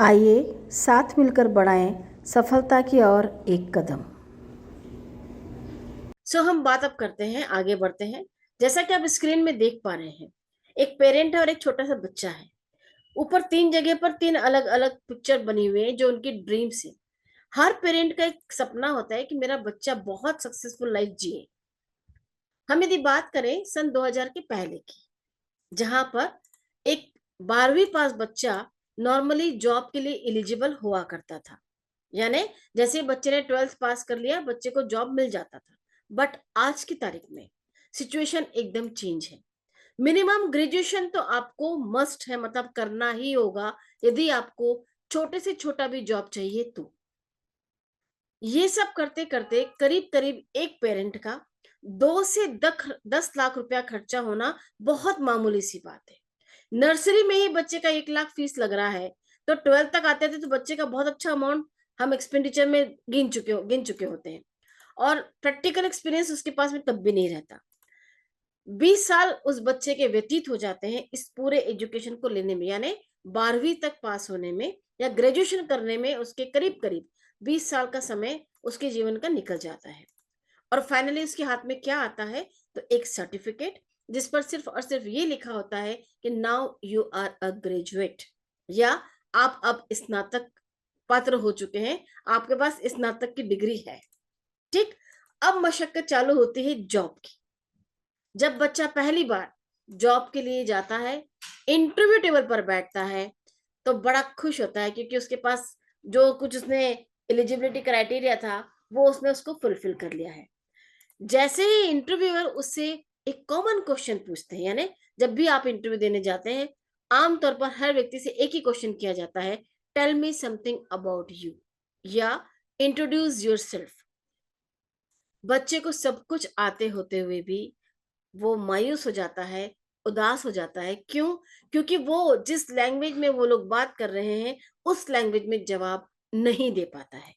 आइए साथ मिलकर बढ़ाएं सफलता की ओर एक कदम। हम बात अब करते हैं, आगे बढ़ते हैं। जैसा कि आप स्क्रीन में देख पा रहे हैं, एक पेरेंट है और एक छोटा सा बच्चा है। ऊपर तीन जगह पर तीन अलग अलग पिक्चर बनी हुई है जो उनकी ड्रीम्स है। हर पेरेंट का एक सपना होता है कि मेरा बच्चा बहुत सक्सेसफुल लाइफ जिए। हम यदि बात करें सन 2000 के पहले की, जहां पर एक 12वीं पास बच्चा नॉर्मली जॉब के लिए एलिजिबल हुआ करता था। यानी जैसे बच्चे ने 12th पास कर लिया, बच्चे को जॉब मिल जाता था। बट आज की तारीख में सिचुएशन एकदम चेंज है। मिनिमम ग्रेजुएशन तो आपको मस्ट है, मतलब करना ही होगा यदि आपको छोटे से छोटा भी जॉब चाहिए तो। ये सब करते करते करीब करीब एक पेरेंट का 2 से 10 लाख रुपया खर्चा होना बहुत मामूली सी बात है। नर्सरी में ही बच्चे का 1 लाख फीस लग रहा है, तो 12th तक आते थे तो बच्चे का बहुत अच्छा अमाउंट हम एक्सपेंडिचर में गिन चुके होते हैं। और प्रैक्टिकल एक्सपीरियंस उसके पास में तब भी नहीं रहता। 20 साल उस बच्चे के व्यतीत हो जाते हैं इस पूरे एजुकेशन को लेने में, यानी 12वीं तक पास होने में या ग्रेजुएशन करने में उसके करीब करीब 20 साल का समय उसके जीवन का निकल जाता है। और फाइनली उसके हाथ में क्या आता है? तो एक सर्टिफिकेट, जिस पर सिर्फ और सिर्फ ये लिखा होता है कि now you are a graduate, या आप अब स्नातक पात्र हो चुके हैं, आपके पास स्नातक की डिग्री है। ठीक। अब मशक्कत चालू होती है जॉब की। जब बच्चा पहली बार जॉब के लिए जाता है, इंटरव्यू टेबल पर बैठता है, तो बड़ा खुश होता है क्योंकि उसके पास जो कुछ उसने एलिजिबिलिटी क्राइटेरिया था वो उसने उसको फुलफिल कर लिया है। जैसे ही इंटरव्यूअर उससे एक कॉमन क्वेश्चन पूछते हैं, यानी जब भी आप इंटरव्यू देने जाते हैं, आमतौर पर हर व्यक्ति से एक ही क्वेश्चन किया जाता है, tell me something about you, या इंट्रोड्यूस योरसेल्फ। बच्चे को सब कुछ आते होते हुए भी वो मायूस हो जाता है, उदास हो जाता है। क्यों? क्योंकि वो जिस लैंग्वेज में वो लोग बात कर रहे हैं उस लैंग्वेज में जवाब नहीं दे पाता है।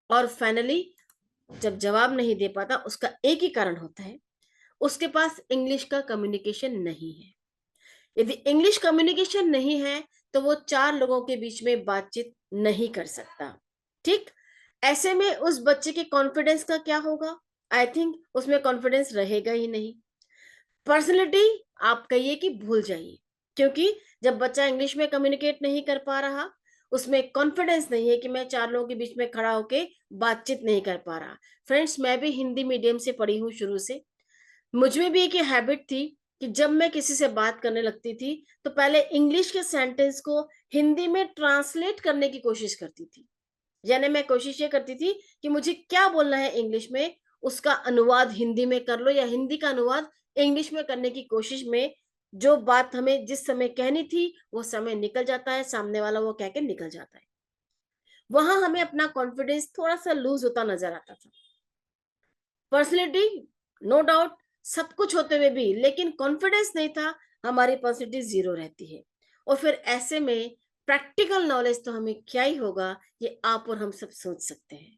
और फाइनली जब जवाब नहीं दे पाता, उसका एक ही कारण होता है, उसके पास इंग्लिश का कम्युनिकेशन नहीं है। यदि इंग्लिश कम्युनिकेशन नहीं है तो वो चार लोगों के बीच में बातचीत नहीं कर सकता। ठीक। ऐसे में उस बच्चे के कॉन्फिडेंस का क्या होगा? आई थिंक उसमें कॉन्फिडेंस रहेगा ही नहीं। पर्सनैलिटी आप कहिए कि भूल जाइए, क्योंकि जब बच्चा इंग्लिश में कम्युनिकेट नहीं कर पा रहा, उसमें कॉन्फिडेंस नहीं है कि मैं चार लोगों के बीच में खड़ा होके बातचीत नहीं कर पा रहा। फ्रेंड्स, मैं भी हिंदी मीडियम से पढ़ी हूँ शुरू से। मुझ में भी एक हैबिट थी कि जब मैं किसी से बात करने लगती थी तो पहले इंग्लिश के सेंटेंस को हिंदी में ट्रांसलेट करने की कोशिश करती थी। यानी मैं कोशिश ये करती थी कि मुझे क्या बोलना है इंग्लिश में, उसका अनुवाद हिंदी में कर लो, या हिंदी का अनुवाद इंग्लिश में करने की कोशिश में जो बात हमें जिस समय कहनी थी वो समय निकल जाता है, सामने वाला वो कह के निकल जाता है। वहां हमें अपना कॉन्फिडेंस थोड़ा सा लूज होता नजर आता था। पर्सनैलिटी नो डाउट सब कुछ होते हुए भी, लेकिन कॉन्फिडेंस नहीं था, हमारी पर्सनैलिटी जीरो रहती है। और फिर ऐसे में प्रैक्टिकल नॉलेज तो हमें क्या ही होगा, ये आप और हम सब सोच सकते हैं।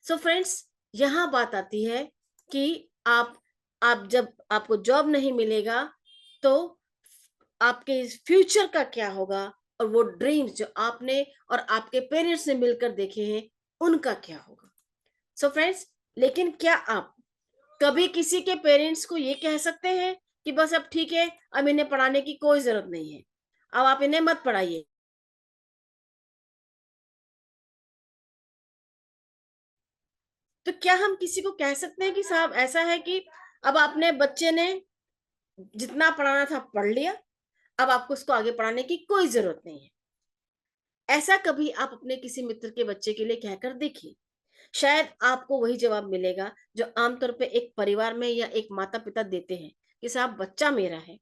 सो फ्रेंड्स, यहाँ बात आती है कि आप जब आपको जॉब नहीं मिलेगा तो आपके फ्यूचर का क्या होगा, और वो ड्रीम्स जो आपने और आपके पेरेंट्स ने मिलकर देखे हैं उनका क्या होगा। सो फ्रेंड्स, लेकिन क्या आप कभी किसी के पेरेंट्स को ये कह सकते हैं कि बस अब ठीक है, अब इन्हें पढ़ाने की कोई जरूरत नहीं है, अब आप इन्हें मत पढ़ाइए? तो क्या हम किसी को कह सकते हैं कि साहब ऐसा है कि अब आपने बच्चे ने जितना पढ़ाना था पढ़ लिया, अब आपको उसको आगे पढ़ाने की कोई जरूरत नहीं है? ऐसा कभी आप अपने किसी मित्र के बच्चे के लिए कहकर देखिए। शायद आपको वही जवाब मिलेगा जो आमतौर पे एक परिवार में या एक माता पिता देते हैं कि साहब बच्चा मेरा है,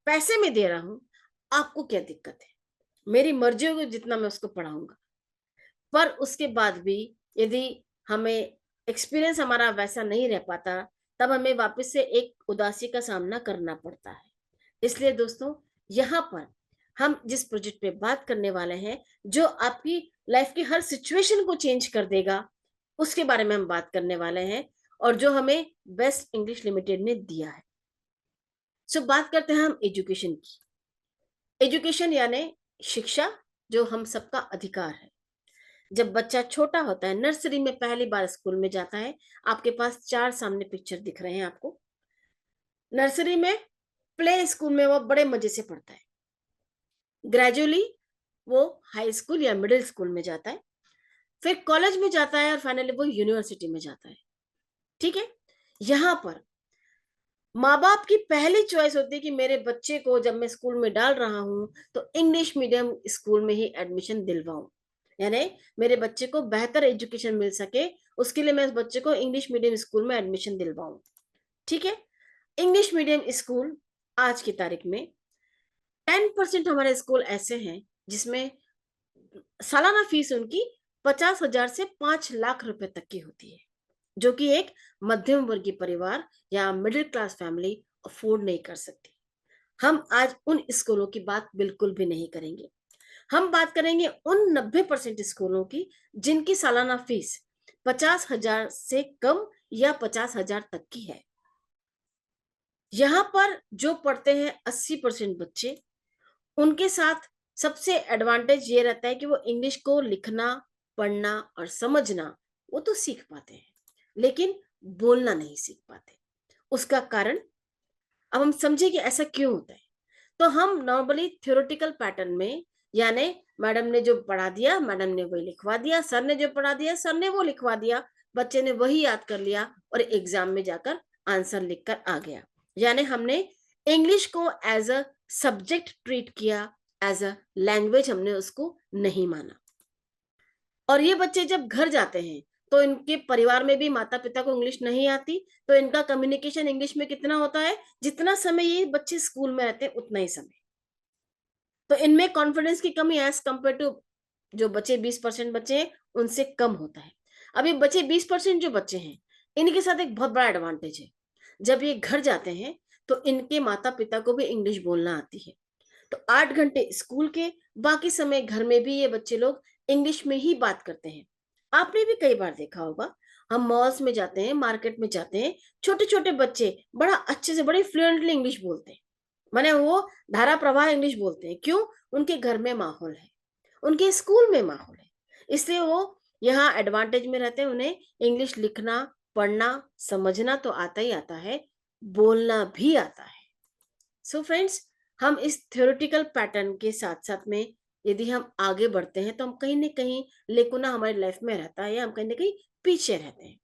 पैसे में दे रहा हूं, आपको क्या दिक्कत है, मेरी मर्जी होगी जितना मैं उसको पढ़ाऊंगा। पर उसके बाद भी यदि हमें एक्सपीरियंस हमारा वैसा नहीं रह पाता, तब हमें वापस से एक उदासी का सामना करना पड़ता है। इसलिए दोस्तों, यहाँ पर हम जिस प्रोजेक्ट पे बात करने वाले हैं, जो आपकी लाइफ की हर सिचुएशन को चेंज कर देगा, उसके बारे में हम बात करने वाले हैं, और जो हमें बेस्ट इंग्लिश लिमिटेड ने दिया है। बात करते हैं हम एजुकेशन की। एजुकेशन यानी शिक्षा, जो हम सबका अधिकार है। जब बच्चा छोटा होता है, नर्सरी में पहली बार स्कूल में जाता है, आपके पास 4 सामने पिक्चर दिख रहे हैं आपको। नर्सरी में, प्ले स्कूल में वो बड़े मजे से पढ़ता है। ग्रेजुअली वो हाई स्कूल या मिडिल स्कूल में जाता है, फिर कॉलेज में जाता है और फाइनली वो यूनिवर्सिटी में जाता है। ठीक है? यहां पर माँ बाप की पहली चॉइस होती है कि मेरे बच्चे को जब मैं स्कूल में डाल रहा हूं तो इंग्लिश मीडियम स्कूल में ही एडमिशन दिलवाऊं, यानी मेरे बच्चे को बेहतर एजुकेशन मिल सके, उसके लिए मैं उस बच्चे को इंग्लिश मीडियम स्कूल में एडमिशन दिलवाऊं। ठीक है? इंग्लिश मीडियम स्कूल आज की तारीख में 10% हमारे स्कूल ऐसे हैं जिसमें सालाना फीस उनकी 50,000 से 5 लाख रुपए तक की होती है, जो कि एक मध्यम वर्गीय परिवार या मिडिल क्लास फैमिली अफोर्ड नहीं कर सकती। हम आज उन स्कूलों की बात बिल्कुल भी नहीं करेंगे। हम बात करेंगे उन 90% स्कूलों की जिनकी सालाना फीस 50,000 से कम या 50,000 तक की है। यहाँ पर जो पढ़ते हैं 80% बच्चे, उनके साथ सबसे एडवांटेज ये रहता है कि वो इंग्लिश को लिखना, पढ़ना और समझना वो तो सीख पाते हैं, लेकिन बोलना नहीं सीख पाते। उसका कारण अब हम समझे कि ऐसा क्यों होता है। तो हम नॉर्मली थ्योरेटिकल पैटर्न में, यानी मैडम ने जो पढ़ा दिया, मैडम ने वही लिखवा दिया, सर ने जो पढ़ा दिया, सर ने वो लिखवा दिया, बच्चे ने वही याद कर लिया और एग्जाम में जाकर आंसर लिखकर आ गया। यानी हमने इंग्लिश को एज अ सब्जेक्ट ट्रीट किया, एज अ लैंग्वेज हमने उसको नहीं माना। और ये बच्चे जब घर जाते हैं तो इनके परिवार में भी माता पिता को इंग्लिश नहीं आती, तो इनका कम्युनिकेशन इंग्लिश में कितना होता है, जितना समय ये बच्चे स्कूल में रहते हैं उतना ही समय। तो इनमें कॉन्फिडेंस की कमी एज कंपेयर टू जो बच्चे 20% बच्चे हैं उनसे कम होता है। अब ये बच्चे 20% जो बच्चे हैं, इनके साथ एक बहुत बड़ा एडवांटेज है। जब ये घर जाते हैं तो इनके माता पिता को भी इंग्लिश बोलना आती है। तो 8 घंटे स्कूल के, बाकी समय घर में भी ये बच्चे लोग इंग्लिश में ही बात करते हैं। आपने भी कई बार देखा होगा, हम मॉल्स में जाते हैं, मार्केट में जाते हैं, छोटे छोटे बच्चे बड़ा अच्छे से, बड़ी फ्लुएंटली इंग्लिश बोलते हैं। माने वो धारा प्रवाह इंग्लिश बोलते हैं। क्यों? उनके घर में माहौल है, उनके स्कूल में माहौल है, इसलिए वो यहाँ एडवांटेज में रहते हैं। उन्हें इंग्लिश लिखना, पढ़ना, समझना तो आता ही आता है, बोलना भी आता है। सो फ्रेंड्स, हम इस थ्योरेटिकल पैटर्न के साथ साथ में यदि हम आगे बढ़ते हैं तो हम कहीं ना कहीं लेकुना हमारी लाइफ में रहता है, या हम कहीं ना कहीं पीछे रहते हैं।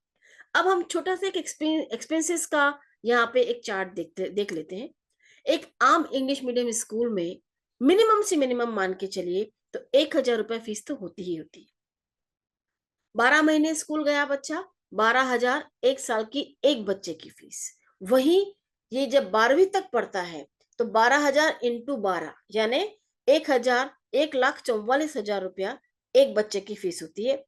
अब हम छोटा सा एक एक्सपेंसेस का यहाँ पे एक चार्ट देख लेते हैं। एक आम इंग्लिश मीडियम स्कूल में मिनिमम से मिनिमम मान के चलिए तो 1,000 रुपए फीस तो होती ही होती है। 12 महीने स्कूल गया बच्चा, 12,000 एक साल की एक बच्चे की फीस। वही ये जब 12वीं तक पढ़ता है तो 12,000 इंटू 12 यानी 1,44,000 रुपया एक बच्चे की फीस होती है।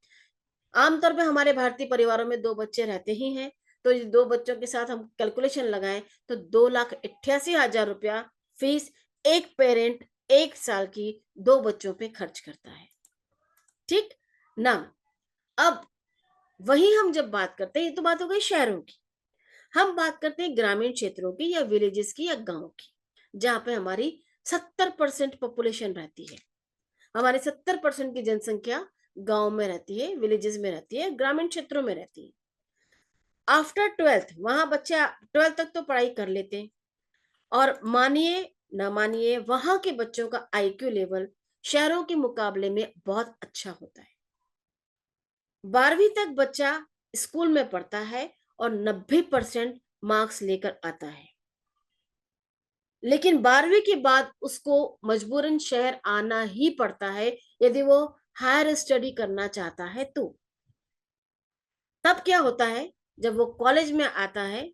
आमतौर पे हमारे भारतीय परिवारों में 2 बच्चे रहते ही हैं, तो ये 2 बच्चों के साथ हम कैलकुलेशन लगाएं तो 2,88,000 रुपया फीस एक पेरेंट एक साल की 2 बच्चों पे खर्च करता है। ठीक ना? अब वही हम जब बात करते हैं, ये तो बात हो गई शहरों की, हम बात करते हैं ग्रामीण क्षेत्रों की या विलेजेस की या गांव की, जहां पे हमारी 70% पॉपुलेशन रहती है। हमारी 70% की जनसंख्या गांव में रहती है, विलेजेस में रहती है, ग्रामीण क्षेत्रों में रहती है। आफ्टर 12th वहां बच्चे 12th तक तो पढ़ाई कर लेते हैं, और मानिए न मानिए वहां के बच्चों का आईक्यू लेवल शहरों के मुकाबले में बहुत अच्छा होता है। 12वीं तक बच्चा स्कूल में पढ़ता है और 90% मार्क्स लेकर आता है, लेकिन 12वीं के बाद उसको मजबूरन शहर आना ही पड़ता है यदि वो हायर स्टडी करना चाहता है। तो तब क्या होता है, जब वो कॉलेज में आता है,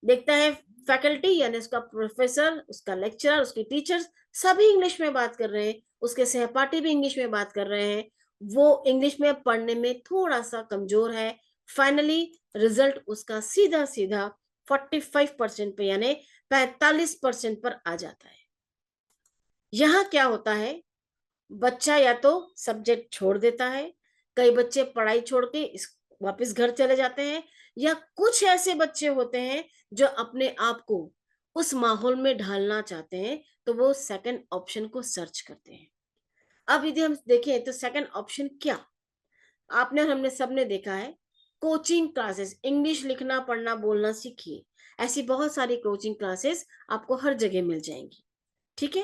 देखता है फैकल्टी यानी उसका प्रोफेसर, उसका लेक्चरर, उसके टीचर्स सभी इंग्लिश में बात कर रहे हैं, उसके सहपाठी भी इंग्लिश में बात कर रहे हैं, वो इंग्लिश में पढ़ने में थोड़ा सा कमजोर है। फाइनली रिजल्ट उसका सीधा सीधा 45% पे यानी 45% पर आ जाता है। यहाँ क्या होता है, बच्चा या तो सब्जेक्ट छोड़ देता है, कई बच्चे पढ़ाई छोड़ के वापस घर चले जाते हैं, या कुछ ऐसे बच्चे होते हैं जो अपने आप को उस माहौल में ढालना चाहते हैं, तो वो सेकंड ऑप्शन को सर्च करते हैं। अब यदि हम देखें तो सेकंड ऑप्शन क्या, आपने और हमने सबने देखा है, कोचिंग क्लासेस, इंग्लिश लिखना पढ़ना बोलना सीखिए, ऐसी बहुत सारी कोचिंग क्लासेस आपको हर जगह मिल जाएंगी। ठीक है,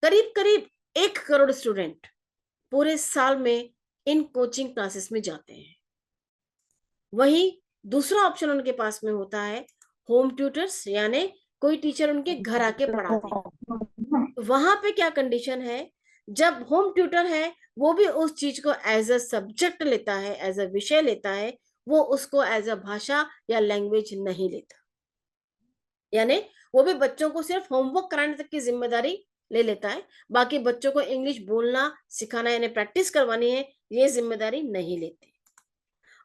करीब करीब 1 करोड़ स्टूडेंट पूरे साल में इन कोचिंग क्लासेस में जाते हैं। वहीं दूसरा ऑप्शन उनके पास में होता है होम ट्यूटर्स, यानी कोई टीचर उनके घर आके पढ़ा दे। वहां पे क्या कंडीशन है, जब होम ट्यूटर है वो भी उस चीज को एज अ सब्जेक्ट लेता है, एज अ विषय लेता है, वो उसको एज अ भाषा या लैंग्वेज नहीं लेता। यानी वो भी बच्चों को सिर्फ होमवर्क कराने तक की जिम्मेदारी ले लेता है, बाकी बच्चों को इंग्लिश बोलना सिखाना यानी प्रैक्टिस करवानी है, ये जिम्मेदारी नहीं लेते।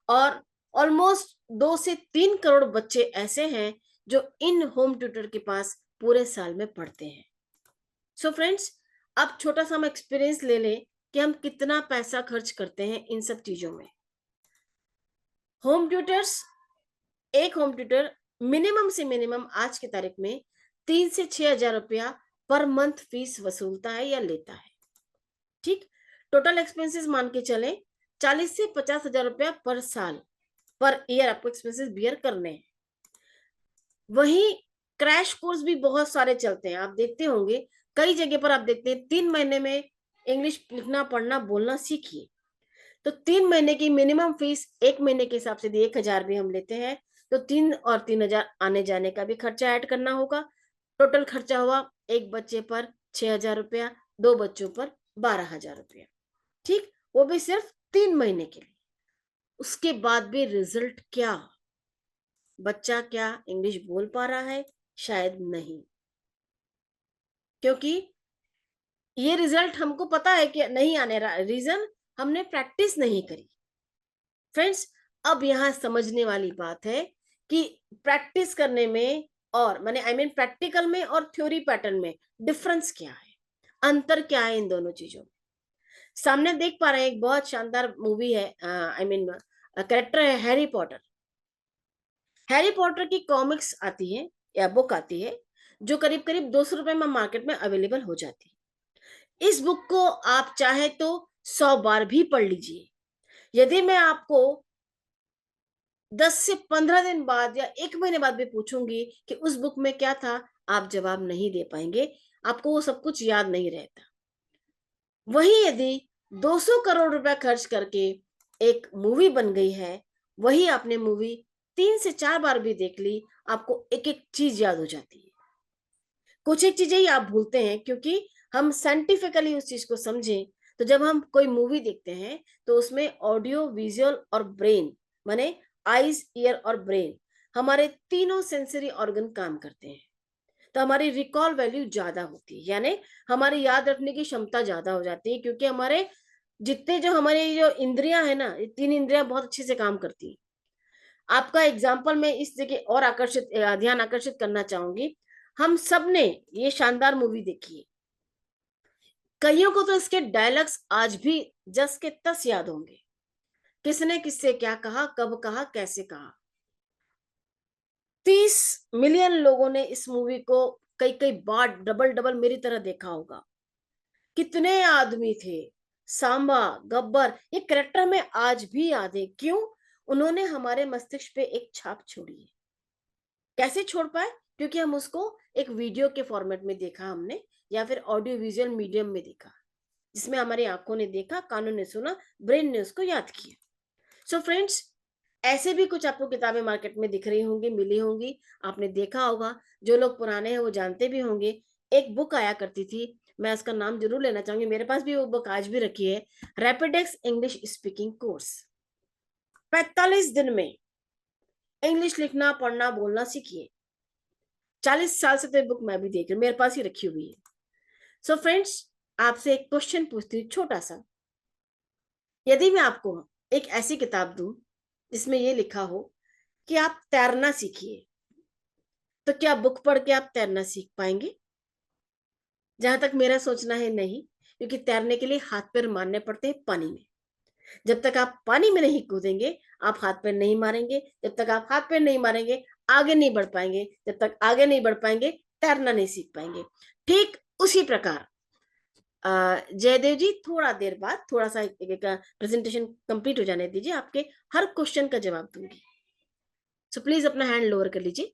और ऑलमोस्ट 2 से 3 करोड़ बच्चे ऐसे हैं जो इन होम ट्यूटर के पास पूरे साल में पढ़ते हैं। सो फ्रेंड्स, अब छोटा सा हम एक्सपीरियंस ले लें कि हम कितना पैसा खर्च करते हैं इन सब चीजों में। होम ट्यूटर्स, एक होम ट्यूटर मिनिमम से मिनिमम आज की तारीख में 3 से 6 हजार रुपया पर मंथ फीस वसूलता है या लेता है। ठीक, टोटल एक्सपेंसेस मान के चले 40 से 50 हजार रुपया पर साल, पर ईयर आपको एक्सपेंसेस बियर करने हैं। वहीं क्रैश कोर्स भी बहुत सारे चलते हैं, आप देखते होंगे कई जगह पर आप देखते हैं 3 महीने में इंग्लिश लिखना पढ़ना बोलना सीखिए। तो 3 महीने की मिनिमम फीस 1 महीने के हिसाब से 1 हजार भी हम लेते हैं, तो 3 और 3 हजार आने जाने का भी खर्चा ऐड करना होगा। टोटल खर्चा हुआ एक बच्चे पर 6 हजार रुपया, 2 बच्चों पर 12 हजार रुपया। ठीक, वो भी सिर्फ 3 महीने के लिए। उसके बाद भी रिजल्ट क्या, बच्चा क्या इंग्लिश बोल पा रहा है? शायद नहीं, क्योंकि ये रिजल्ट हमको पता है कि नहीं आने रहा, रीजन हमने प्रैक्टिस नहीं करी। फ्रेंड्स, अब यहां समझने वाली बात है कि प्रैक्टिस करने में और माने आई मीन प्रैक्टिकल में और थ्योरी पैटर्न में डिफरेंस क्या है, अंतर क्या है इन दोनों चीजों में। सामने देख पा रहे हैं एक बहुत शानदार मूवी है, आई मीन कैरेक्टर है हैरी पॉटर। हैरी पॉटर की कॉमिक्स आती है या बुक आती है, जो करीब करीब 200 रुपए में मार्केट में अवेलेबल हो जाती है। इस बुक को आप चाहे तो 100 बार भी पढ़ लीजिए। यदि मैं आपको 10 से 15 दिन बाद या 1 महीने बाद भी पूछूंगी कि उस बुक में क्या था, आप जवाब नहीं दे पाएंगे, आपको वो सब कुछ याद नहीं रहता। वहीं यदि 200 करोड़ रुपया खर्च करके एक मूवी बन गई है, वही आपने मूवी 3 से 4 बार भी देख ली, आपको एक एक चीज याद हो जाती है। कुछ एक चीजें ही आप भूलते हैं, क्योंकि हम साइंटिफिकली उस चीज को समझें तो जब हम कोई मूवी देखते हैं तो उसमें ऑडियो विजुअल और ब्रेन माने आईज ईयर और ब्रेन, हमारे तीनों सेंसरी ऑर्गन काम करते हैं। तो हमारी रिकॉल वैल्यू ज्यादा होती है, यानी हमारी याद रखने की क्षमता ज्यादा हो जाती है, क्योंकि हमारे जितने जो हमारी जो इंद्रियां है ना, ये 3 इंद्रियां बहुत अच्छे से काम करती है। आपका एग्जाम्पल मैं इस जगह और आकर्षित ध्यान आकर्षित करना चाहूंगी। हम सब ने ये शानदार मूवी देखी है, कईयों को तो इसके डायलॉग्स आज भी जस के तस याद होंगे, किसने किससे क्या कहा, कब कहा, कैसे कहा। 30 मिलियन लोगों ने इस मूवी को कई कई बार डबल डबल मेरी तरह देखा होगा। कितने आदमी थे, सांबा गब्बर, ये करेक्टर में आज भी याद है। क्यों? उन्होंने हमारे मस्तिष्क पे एक छाप छोड़ी है। कैसे छोड़ पाए? क्योंकि हम उसको एक वीडियो के फॉर्मेट में देखा हमने, या फिर ऑडियो विजुअल मीडियम में देखा, जिसमें हमारी आंखों ने देखा, कानों ने सुना, ब्रेन ने उसको याद किया। सो फ्रेंड्स, ऐसे भी कुछ आपको किताबें मार्केट में दिख रही होंगी, मिली होंगी, आपने देखा होगा। जो लोग पुराने हैं वो जानते भी होंगे। एक बुक आया करती थी, मैं उसका नाम जरूर लेना चाहूंगी, मेरे पास भी वो बुक आज भी रखी है, रैपिडेक्स इंग्लिश स्पीकिंग कोर्स। 45 दिन में इंग्लिश लिखना पढ़ना बोलना सीखिए। 40 साल से तो ये बुक मैं भी देख रही हूँ, मेरे पास ही रखी हुई है। सो फ्रेंड्स, आपसे एक क्वेश्चन पूछती हूँ छोटा सा। यदि मैं आपको एक ऐसी किताब दूं जिसमें ये लिखा हो कि आप तैरना सीखिए, तो क्या बुक पढ़ के आप तैरना सीख पाएंगे? जहां तक मेरा सोचना है नहीं, क्योंकि तैरने के लिए हाथ पैर मारने पड़ते हैं पानी में। जब तक आप पानी में नहीं कूदेंगे, आप हाथ पैर नहीं मारेंगे। जब तक आप हाथ पैर नहीं मारेंगे, आगे नहीं बढ़ पाएंगे। जब तक आगे नहीं बढ़ पाएंगे, तैरना नहीं सीख पाएंगे। ठीक उसी प्रकार जयदेव जी, थोड़ा देर बाद थोड़ा सा प्रेजेंटेशन कंप्लीट हो जाने दीजिए, आपके हर क्वेश्चन का जवाब दूंगी। सो प्लीज अपना हैंड लोअर कर लीजिए।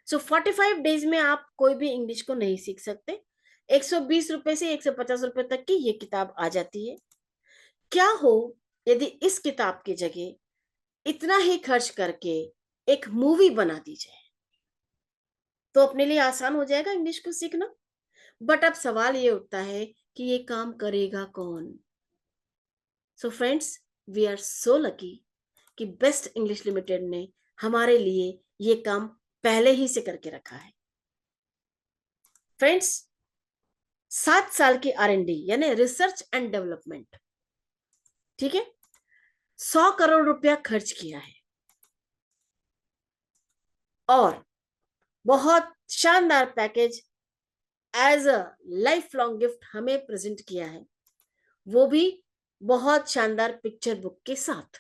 सो 45 डेज में आप कोई भी इंग्लिश को नहीं सीख सकते। 120 रुपए से 150 रुपए तक की ये किताब आ जाती है। क्या हो यदि इस किताब की जगह इतना ही खर्च करके एक मूवी बना दी जाए, तो अपने लिए आसान हो जाएगा इंग्लिश को सीखना। बट अब सवाल ये उठता है कि ये काम करेगा कौन। So friends, we are so lucky कि बेस्ट इंग्लिश लिमिटेड ने हमारे लिए ये काम पहले ही से करके रखा है। फ्रेंड्स, 7 साल की R&D यानी रिसर्च एंड डेवलपमेंट, ठीक है, 100 करोड़ रुपया खर्च किया है और बहुत शानदार package as a life long gift हमें प्रेजेंट किया है, वो भी बहुत शानदार पिक्चर बुक के साथ।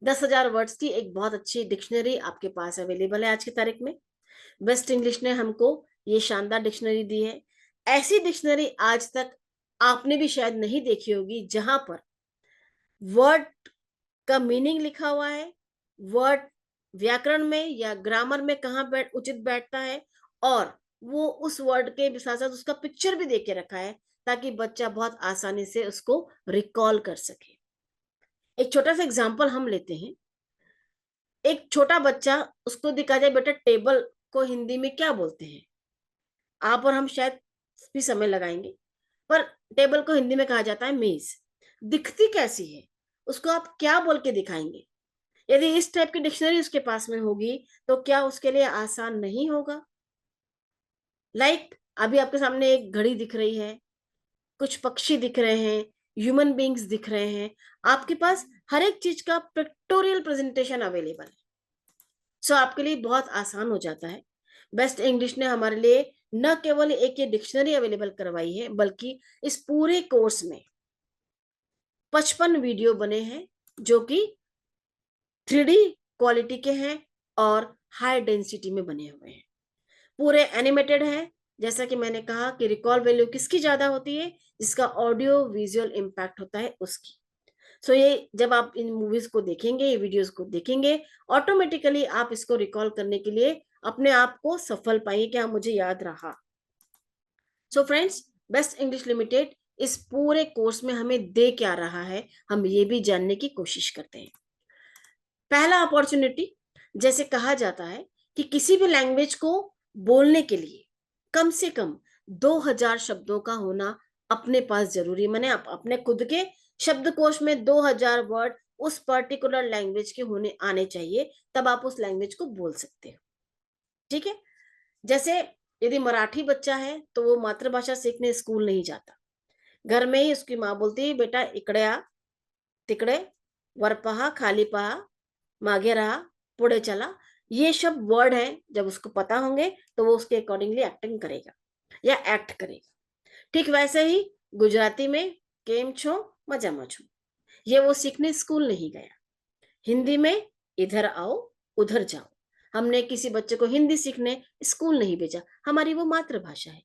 10,000 वर्ड्स की एक बहुत अच्छी डिक्शनरी आपके पास अवेलेबल है आज की तारीख में। बेस्ट इंग्लिश ने हमको ये शानदार डिक्शनरी दी है। ऐसी डिक्शनरी आज तक आपने भी शायद नहीं देखी होगी जहां पर वर्ड का मीनिंग लिखा हुआ है, वर्ड व्याकरण में या ग्रामर में कहाँ उचित बैठता है, और वो उस वर्ड के साथ साथ उसका पिक्चर भी दे के रखा है ताकि बच्चा बहुत आसानी से उसको रिकॉल कर सके। एक छोटा सा एग्जाम्पल हम लेते हैं। एक छोटा बच्चा, उसको दिखा जाए बेटा टेबल को हिंदी में क्या बोलते हैं, आप और हम शायद भी समय लगाएंगे, पर टेबल को हिंदी में कहा जाता है मेज। दिखती कैसी है, उसको आप क्या बोल के दिखाएंगे? यदि इस टाइप की डिक्शनरी उसके पास में होगी तो क्या उसके लिए आसान नहीं होगा? अभी आपके सामने एक घड़ी दिख रही है, कुछ पक्षी दिख रहे हैं, ह्यूमन बींग्स दिख रहे हैं, आपके पास हर एक चीज का पिक्टोरियल प्रेजेंटेशन अवेलेबल है। सो आपके लिए बहुत आसान हो जाता है। बेस्ट इंग्लिश ने हमारे लिए न केवल एक ये डिक्शनरी अवेलेबल करवाई है, बल्कि इस पूरे कोर्स में 55 वीडियो बने हैं जो कि 3D क्वालिटी के हैं और हाई डेंसिटी में बने हुए हैं। पूरे एनिमेटेड हैं। जैसा कि मैंने कहा कि रिकॉल वैल्यू किसकी ज्यादा होती है, जिसका ऑडियो विजुअल इम्पैक्ट होता है उसकी। सो ये जब आप इन मूवीज को देखेंगे, ये वीडियोस को देखेंगे, ऑटोमेटिकली आप इसको रिकॉल करने के लिए अपने आप को सफल पाइए कि हाँ मुझे याद रहा। So friends, best English limited इस पूरे कोर्स में हमें दे क्या रहा है, हम ये भी जानने की कोशिश करते हैं। पहला अपॉर्चुनिटी, जैसे कहा जाता है कि किसी भी लैंग्वेज को बोलने के लिए कम से कम 2000 शब्दों का होना अपने पास जरूरी। मैंने अपने खुद के शब्दकोश में 2000 वर्ड उस पर्टिकुलर लैंग्वेज के होने आने चाहिए, तब आप उस लैंग्वेज को बोल सकते हो। ठीक है, जैसे यदि मराठी बच्चा है तो वो मातृभाषा सीखने स्कूल नहीं जाता, घर में ही उसकी माँ बोलती है बेटा इकडे आ, तिकडे, वर पहा, खाली पहा, मागे रहा, पुढे चला। ये सब वर्ड हैं, जब उसको पता होंगे तो वो उसके अकॉर्डिंगली एक्टिंग करेगा या एक्ट करेगा। ठीक वैसे ही गुजराती में केम छो, मजामा छो, ये वो सीखने स्कूल नहीं गया। हिंदी में इधर आओ उधर जाओ, हमने किसी बच्चे को हिंदी सीखने स्कूल नहीं भेजा, हमारी वो मातृभाषा है।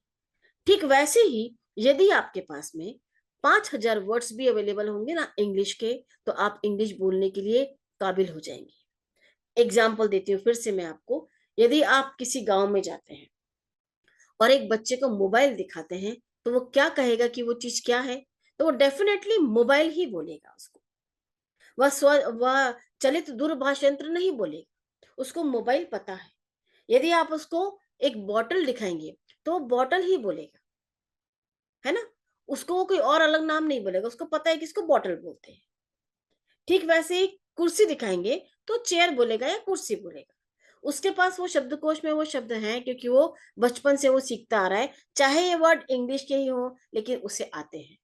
ठीक वैसे ही यदि आपके पास में 5000 वर्ड्स भी अवेलेबल होंगे ना इंग्लिश के, तो आप इंग्लिश बोलने के लिए काबिल हो जाएंगे। एग्जाम्पल देती हूँ फिर से मैं आपको। यदि आप किसी गांव में जाते हैं और एक बच्चे को मोबाइल दिखाते हैं, तो वो क्या कहेगा कि वो चीज क्या है, तो वो डेफिनेटली मोबाइल ही बोलेगा। उसको वह चलित दूरभाष यंत्र नहीं बोलेगा, उसको मोबाइल पता है। यदि आप उसको एक बॉटल दिखाएंगे तो वो बॉटल ही बोलेगा, है ना, उसको वो कोई और अलग नाम नहीं बोलेगा, उसको पता है कि इसको बॉटल बोलते हैं। ठीक वैसे ही कुर्सी दिखाएंगे तो चेयर बोलेगा या कुर्सी बोलेगा। उसके पास वो शब्दकोश में वो शब्द हैं क्योंकि वो बचपन से वो सीखता आ रहा है, चाहे ये वर्ड इंग्लिश के ही हो लेकिन उसे आते हैं।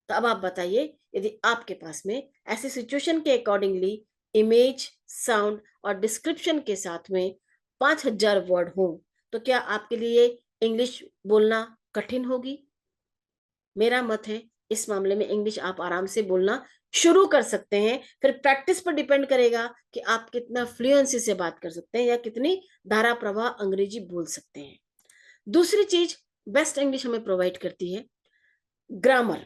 तो अब आप बताइए, यदि आपके पास में ऐसी सिचुएशन के अकॉर्डिंगली इमेज, साउंड और डिस्क्रिप्शन के साथ में 5000 वर्ड हो, तो क्या आपके लिए इंग्लिश बोलना कठिन होगी? मेरा मत है इस मामले में इंग्लिश आप आराम से बोलना शुरू कर सकते हैं। फिर प्रैक्टिस पर डिपेंड करेगा कि आप कितना फ्लुएंसी से बात कर सकते हैं या कितनी धारा प्रवाह अंग्रेजी बोल सकते हैं। दूसरी चीज, बेस्ट इंग्लिश हमें प्रोवाइड करती है ग्रामर,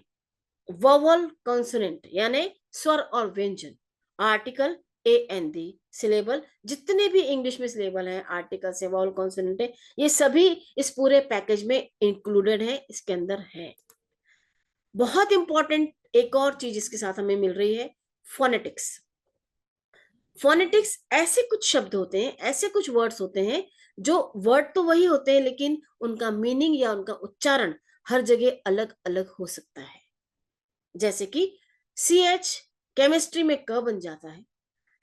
वोवल कॉन्सोनेंट यानी स्वर और व्यंजन, article A N the, syllable, जितने भी इंग्लिश में सिलेबल हैं, आर्टिकल से वोवल कॉन्सोनेंट है, ये सभी इस पूरे पैकेज में इंक्लूडेड है, इसके अंदर है। बहुत इंपॉर्टेंट एक और चीज इसके साथ हमें मिल रही है, फोनेटिक्स। फोनेटिक्स ऐसे कुछ शब्द होते हैं, ऐसे कुछ वर्ड्स होते हैं, जो वर्ड तो वही होते हैं लेकिन उनका मीनिंग या उनका उच्चारण हर जगह अलग अलग हो सकता है। जैसे कि CH केमिस्ट्री में क बन जाता है,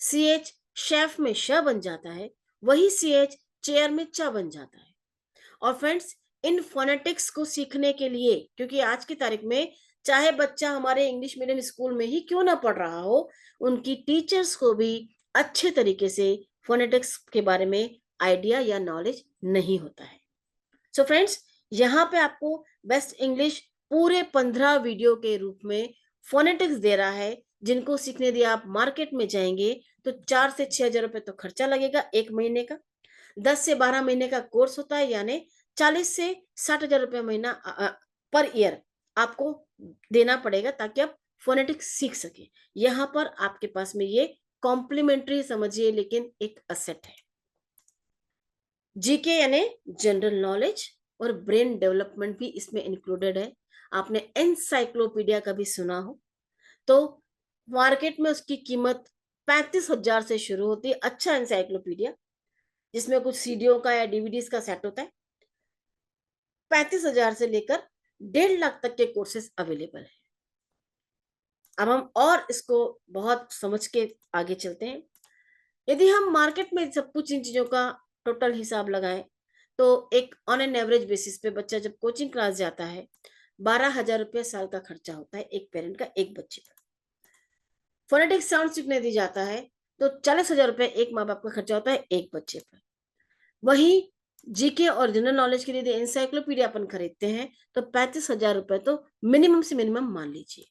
CH शेफ में श बन जाता है, वही CH चेयर में च बन जाता है। और फ्रेंड्स, इन फोनेटिक्स को सीखने के लिए, क्योंकि आज की तारीख में चाहे बच्चा हमारे इंग्लिश मीडियम स्कूल में ही क्यों ना पढ़ रहा हो, उनकी टीचर्स को भी अच्छे तरीके से फोनेटिक्स के बारे में आइडिया या नॉलेज नहीं होता है। सो फ्रेंड्स, यहाँ पे आपको बेस्ट इंग्लिश पूरे 15 वीडियो के रूप में फोनेटिक्स दे रहा है, जिनको सीखने यदि आप मार्केट में जाएंगे तो 4 से 6 हजार रुपए तो खर्चा लगेगा एक महीने का। 10 से 12 महीने का कोर्स होता है, यानी 40 से 60 हजार रुपये महीना पर ईयर आपको देना पड़ेगा ताकि आप फोनेटिक्स सीख सके। यहाँ पर आपके पास में ये कॉम्प्लीमेंट्री समझिए, लेकिन एक असेट है। जीके यानी जनरल नॉलेज और ब्रेन डेवलपमेंट भी इसमें इंक्लूडेड है। आपने एनसाइक्लोपीडिया कभी सुना हो तो मार्केट में उसकी कीमत 35,000 से शुरू होती है। अच्छा एनसाइक्लोपीडिया जिसमें कुछ सीडीओ का या डीवीडीज का सेट होता है, 35,000 से लेकर 1.5 लाख तक के कोर्सेज अवेलेबल है। अब हम और इसको बहुत समझ के आगे चलते हैं। यदि हम मार्केट में सब कुछ इन चीजों का टोटल हिसाब लगाएं तो एक ऑन एन एवरेज बेसिस पे बच्चा जब कोचिंग क्लास जाता है 12,000 रुपये साल का खर्चा होता है एक पेरेंट का एक बच्चे पर। फोनेटिक साउंड सीखने दी जाता है तो 40,000 रुपये एक माँ बाप का खर्चा होता है एक बच्चे पर। वही जीके और जनरल नॉलेज के लिए इंसाइक्लोपीडिया अपन खरीदते हैं तो 35,000 रुपये तो मिनिमम से मिनिमम मान लीजिए।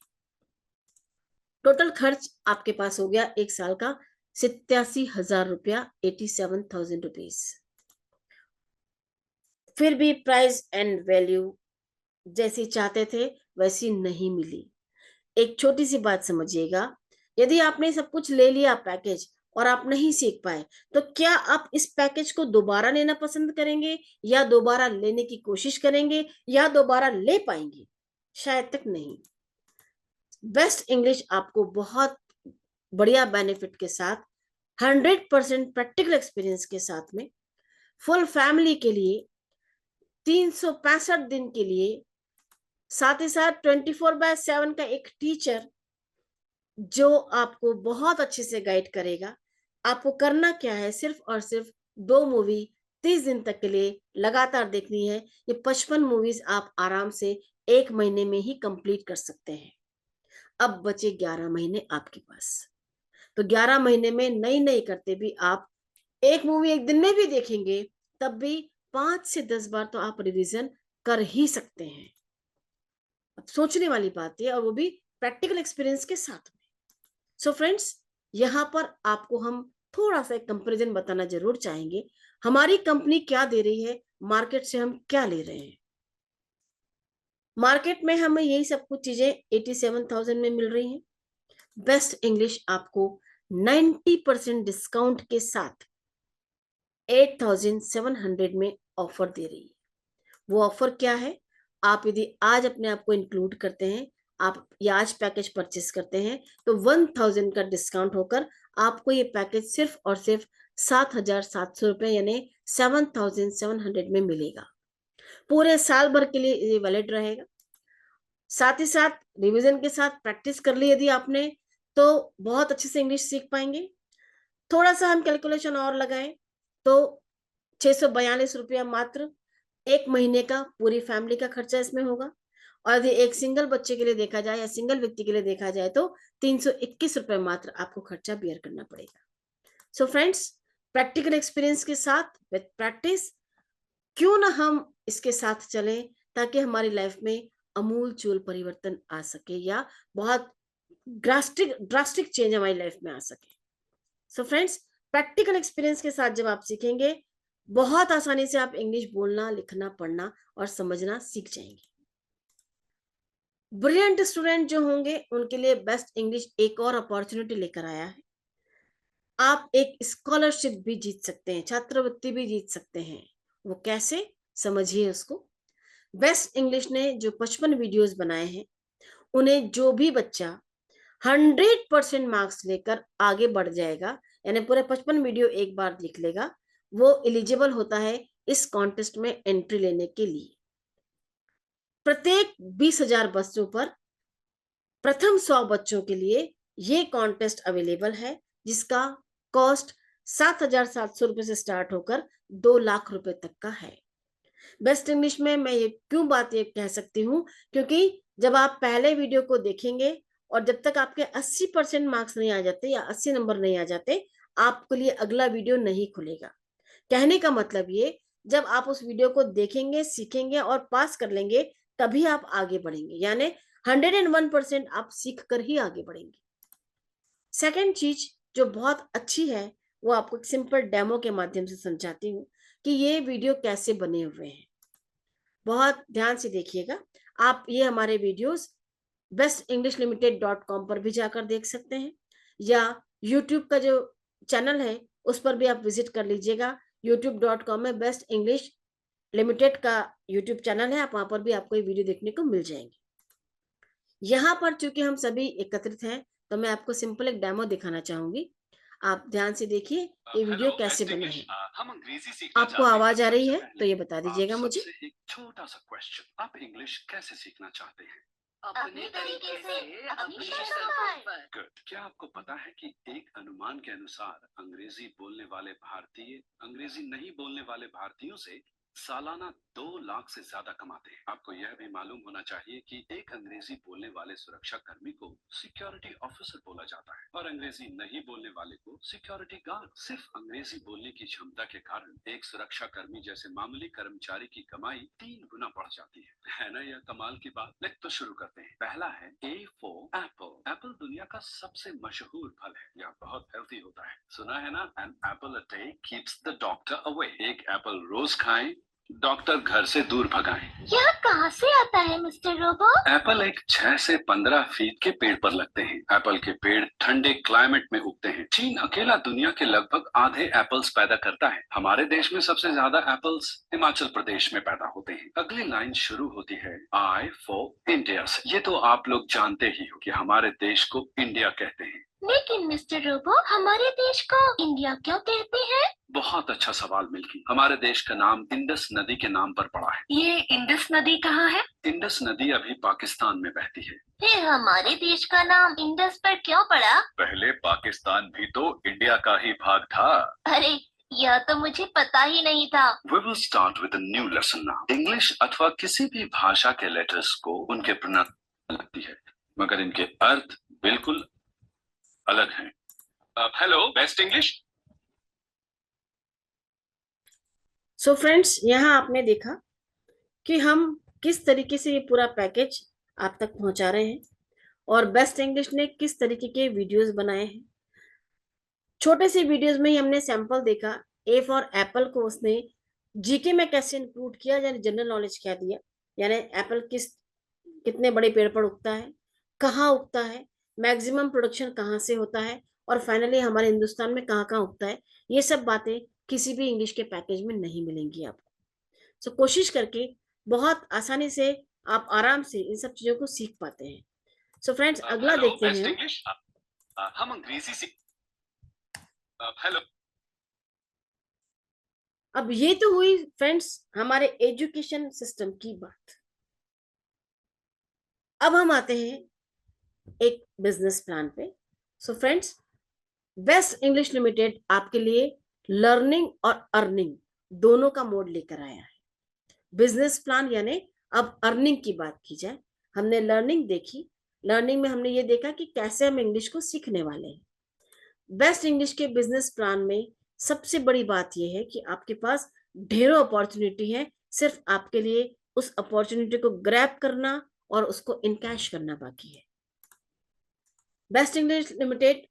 टोटल खर्च आपके पास हो गया एक साल का 87,000 रुपया, 87,000 रुपीज। फिर भी प्राइस एंड वैल्यू जैसी चाहते थे वैसी नहीं मिली। एक छोटी सी बात समझिएगा, यदि आपने सब कुछ ले लिया पैकेज और आप नहीं सीख पाए तो क्या आप इस पैकेज को दोबारा लेना पसंद करेंगे, या दोबारा लेने की कोशिश करेंगे, या दोबारा ले पाएंगे? शायद तक नहीं। बेस्ट इंग्लिश आपको बहुत बढ़िया बेनिफिट के साथ 100% प्रैक्टिकल एक्सपीरियंस के साथ में फुल फैमिली के लिए 365 दिन के लिए, साथ ही साथ 24/7 का एक टीचर जो आपको बहुत अच्छे से गाइड करेगा। आपको करना क्या है, सिर्फ और सिर्फ 2 मूवी 30 दिन तक के लिए लगातार देखनी है। ये 55 मूवीज आप आराम से एक महीने में ही कंप्लीट कर सकते हैं। अब बचे 11 महीने आपके पास, तो 11 महीने में नई नई करते भी आप एक मूवी एक दिन में भी देखेंगे तब भी 5 से 10 बार तो आप रिवीजन कर ही सकते हैं। अब सोचने वाली बात है, और वो भी प्रैक्टिकल एक्सपीरियंस के साथ में। सो फ्रेंड्स, यहाँ पर आपको हम थोड़ा सा एक कंपैरिजन बताना जरूर चाहेंगे। हमारी कंपनी क्या दे रही है, मार्केट से हम क्या ले रहे हैं। मार्केट में हमें यही सब कुछ चीजें 87,000 में मिल रही हैं। बेस्ट इंग्लिश आपको 90% डिस्काउंट के साथ 8,700 में ऑफर दे रही है। वो ऑफर क्या है? आप यदि आज अपने आप को इंक्लूड करते हैं, आप ये आज पैकेज परचेस करते हैं तो 1,000 का डिस्काउंट होकर आपको ये पैकेज सिर्फ और सिर्फ 7,700 रुपये यानी 7,700 में मिलेगा। पूरे साल भर के लिए ये वैलिड रहेगा। साथ ही साथ रिवीजन के साथ प्रैक्टिस कर ली यदि आपने तो बहुत अच्छे से इंग्लिश सीख पाएंगे। थोड़ा सा हम कैलकुलेशन और लगाएं तो 642 रुपया मात्र एक महीने का पूरी फैमिली का खर्चा इसमें होगा। और यदि एक सिंगल बच्चे के लिए देखा जाए या सिंगल व्यक्ति के लिए देखा जाए तो 321 रुपए मात्र आपको खर्चा बियर करना पड़ेगा। सो फ्रेंड्स, प्रैक्टिकल एक्सपीरियंस के साथ विद प्रैक्टिस क्यों ना हम इसके साथ चलें ताकि हमारी लाइफ में अमूल चूल परिवर्तन आ सके या बहुत ड्रास्टिक चेंज हमारी लाइफ में आ सके। सो फ्रेंड्स, प्रैक्टिकल एक्सपीरियंस के साथ जब आप सीखेंगे बहुत आसानी से आप इंग्लिश बोलना, लिखना, पढ़ना और समझना सीख जाएंगे। ब्रिलियंट स्टूडेंट जो होंगे उनके लिए बेस्ट इंग्लिश एक और अपॉर्चुनिटी लेकर आया है। आप एक स्कॉलरशिप भी जीत सकते हैं, छात्रवृत्ति भी जीत सकते हैं। वो कैसे, समझिए उसको। बेस्ट इंग्लिश ने जो 55 वीडियोस बनाए हैं, उन्हें जो भी बच्चा 100% मार्क्स लेकर आगे बढ़ जाएगा, यानी पूरे 55 वीडियो एक बार देख लेगा, वो एलिजिबल होता है इस कॉन्टेस्ट में एंट्री लेने के लिए। प्रत्येक 20,000 बच्चों पर प्रथम 100 बच्चों के लिए ये कॉन्टेस्ट अवेलेबल है, जिसका कॉस्ट 7,700 रुपए से स्टार्ट होकर 2 लाख रुपए तक का है। बेस्ट इंग्लिश में मैं ये क्यों बात ये कह सकती हूँ, क्योंकि जब आप पहले वीडियो को देखेंगे और जब तक आपके 80% मार्क्स नहीं आ जाते या 80 नंबर नहीं आ जाते, आपके लिए अगला वीडियो नहीं खुलेगा। कहने का मतलब ये, जब आप उस वीडियो को देखेंगे, सीखेंगे और पास कर लेंगे, तभी आप आगे बढ़ेंगे, यानी 101% आप सीख कर ही आगे बढ़ेंगे। सेकेंड चीज जो बहुत अच्छी है, वो आपको एक सिंपल डेमो के माध्यम से समझाती हूँ कि ये वीडियो कैसे बने हुए हैं। बहुत ध्यान से देखिएगा। आप ये हमारे वीडियोस bestinglishlimited.com पर भी जाकर देख सकते हैं, या यूट्यूब का जो चैनल है उस पर भी आप विजिट कर लीजिएगा। youtube.com में बेस्ट इंग्लिश लिमिटेड का यूट्यूब चैनल है, आप वहां पर भी आपको ये वीडियो देखने को मिल जाएंगे। यहाँ पर चूंकि हम सभी एकत्रित हैं, तो मैं आपको सिंपल एक डेमो दिखाना चाहूंगी। आप ध्यान से देखिए ये वीडियो कैसे बने हैं। हम अंग्रेजी सीखना आपको चाहते हैं। आवाज आ रही सबसे है पहले तो ये बता दीजिएगा आप मुझे। सबसे एक छोटा सा क्वेश्चन, आप इंग्लिश कैसे सीखना चाहते हैं? अपने तरीके से, अपनी शर्त पर। गुड। क्या आपको पता है कि एक अनुमान के अनुसार अंग्रेजी बोलने वाले भारतीय अंग्रेजी नहीं बोलने वाले भारतीयों से सालाना 2 लाख से ज्यादा कमाते हैं। आपको यह भी मालूम होना चाहिए कि एक अंग्रेजी बोलने वाले सुरक्षा कर्मी को सिक्योरिटी ऑफिसर बोला जाता है और अंग्रेजी नहीं बोलने वाले को सिक्योरिटी गार्ड। सिर्फ अंग्रेजी बोलने की क्षमता के कारण एक सुरक्षा कर्मी जैसे मामूली कर्मचारी की कमाई 3 गुना बढ़ जाती है ना? यह कमाल की बात। लेट तो शुरू करते हैं। पहला है A for एप्पल। एप्पल दुनिया का सबसे मशहूर फल है। यह बहुत हेल्थी होता है, सुना है ना? An apple a day keeps the doctor away. एक एप्पल रोज खाएं, डॉक्टर घर से दूर भगाएं। यह कहाँ से आता है मिस्टर रोबो? एप्पल एक 6 से 15 फीट के पेड़ पर लगते हैं। एप्पल के पेड़ ठंडे क्लाइमेट में उगते हैं। चीन अकेला दुनिया के लगभग आधे एप्पल्स पैदा करता है। हमारे देश में सबसे ज्यादा एप्पल्स हिमाचल प्रदेश में पैदा होते हैं। अगली लाइन शुरू होती है I for इंडिया से। ये तो आप लोग जानते ही हो कि हमारे देश को इंडिया कहते हैं। लेकिन मिस्टर रोबो, हमारे देश को इंडिया क्यों कहते हैं? बहुत अच्छा सवाल मिल्की। हमारे देश का नाम इंडस नदी के नाम पर पड़ा है। ये इंडस नदी कहाँ है? इंडस नदी अभी पाकिस्तान में बहती है। फिर हमारे देश का नाम इंडस पर क्यों पड़ा? पहले पाकिस्तान भी तो इंडिया का ही भाग था। अरे, यह तो मुझे पता ही नहीं था। We will start with a new lesson now. English अथवा किसी भी भाषा के लेटर्स को उनके प्रोनाउंसिएशन लगती है, मगर इनके अर्थ बिल्कुल अलग हैं। Hello best English. So friends, यहाँ आपने देखा कि हम किस तरीके से ये पूरा पैकेज आप तक पहुंचा रहे हैं और बेस्ट इंग्लिश ने किस तरीके के वीडियोस बनाए हैं। छोटे से वीडियोस में ही हमने सैंपल देखा। ए फॉर एप्पल को उसने जीके में कैसे इंक्लूड किया, यानी जनरल नॉलेज क्या दिया, यानी एप्पल कितने बड़े पेड़ पर उगता है, कहाँ उगता है, मैक्सिमम प्रोडक्शन कहाँ से होता है, और फाइनली हमारे हिंदुस्तान में कहाँ कहाँ उगता है। ये सब बातें किसी भी इंग्लिश के पैकेज में नहीं मिलेंगी आपको। सो कोशिश करके बहुत आसानी से आप आराम से इन सब चीजों को सीख पाते हैं। सो फ्रेंड्स, अगला देखते हैं। हम अंग्रेजी सीख। हेलो। अब ये तो हुई फ्रेंड्स हमारे एजुकेशन सिस्टम की बात। अब हम आते हैं एक बिजनेस प्लान पे। So friends, best English limited आपके लिए लर्निंग और अर्निंग दोनों का मोड लेकर आया है। बिजनेस प्लान यानी अब अर्निंग की बात की जाए। हमने लर्निंग देखी, लर्निंग में हमने ये देखा कि कैसे हम इंग्लिश को सीखने वाले हैं। बेस्ट इंग्लिश के बिजनेस प्लान में सबसे बड़ी बात यह है कि आपके पास ढेरों अपॉर्चुनिटी है, सिर्फ आपके लिए उस अपॉर्चुनिटी को ग्रैब करना और उसको इनकैश करना बाकी है। Best English limited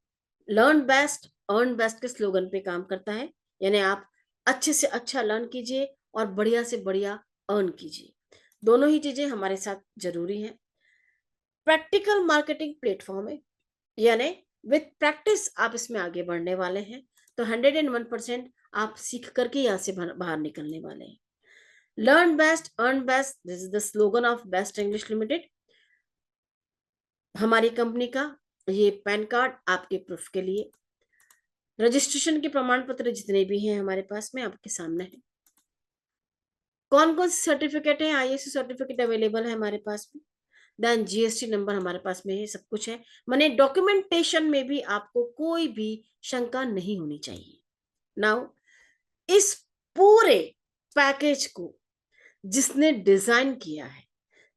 learn best earn best के स्लोगन पे काम करता है, यानी आप अच्छे से अच्छा लर्न कीजिए और बढ़िया से बढ़िया अर्न कीजिए। दोनों ही चीजें हमारे साथ जरूरी हैं। प्रैक्टिकल मार्केटिंग प्लेटफॉर्म है, यानी विथ प्रैक्टिस आप इसमें आगे बढ़ने वाले हैं, तो 101% आप सीख करके यहाँ से बाहर निकलने वाले हैं। Learn best earn best, this is the slogan of best English limited. हमारी कंपनी का ये पैन कार्ड आपके प्रूफ के लिए, रजिस्ट्रेशन के प्रमाण पत्र जितने भी हैं हमारे पास में आपके सामने है। कौन कौन से सर्टिफिकेट है, आईएसओ सर्टिफिकेट अवेलेबल है हमारे पास में, देन जीएसटी नंबर हमारे पास में है, सब कुछ है। माने डॉक्यूमेंटेशन में भी आपको कोई भी शंका नहीं होनी चाहिए। नाउ इस पूरे पैकेज को जिसने डिजाइन किया है,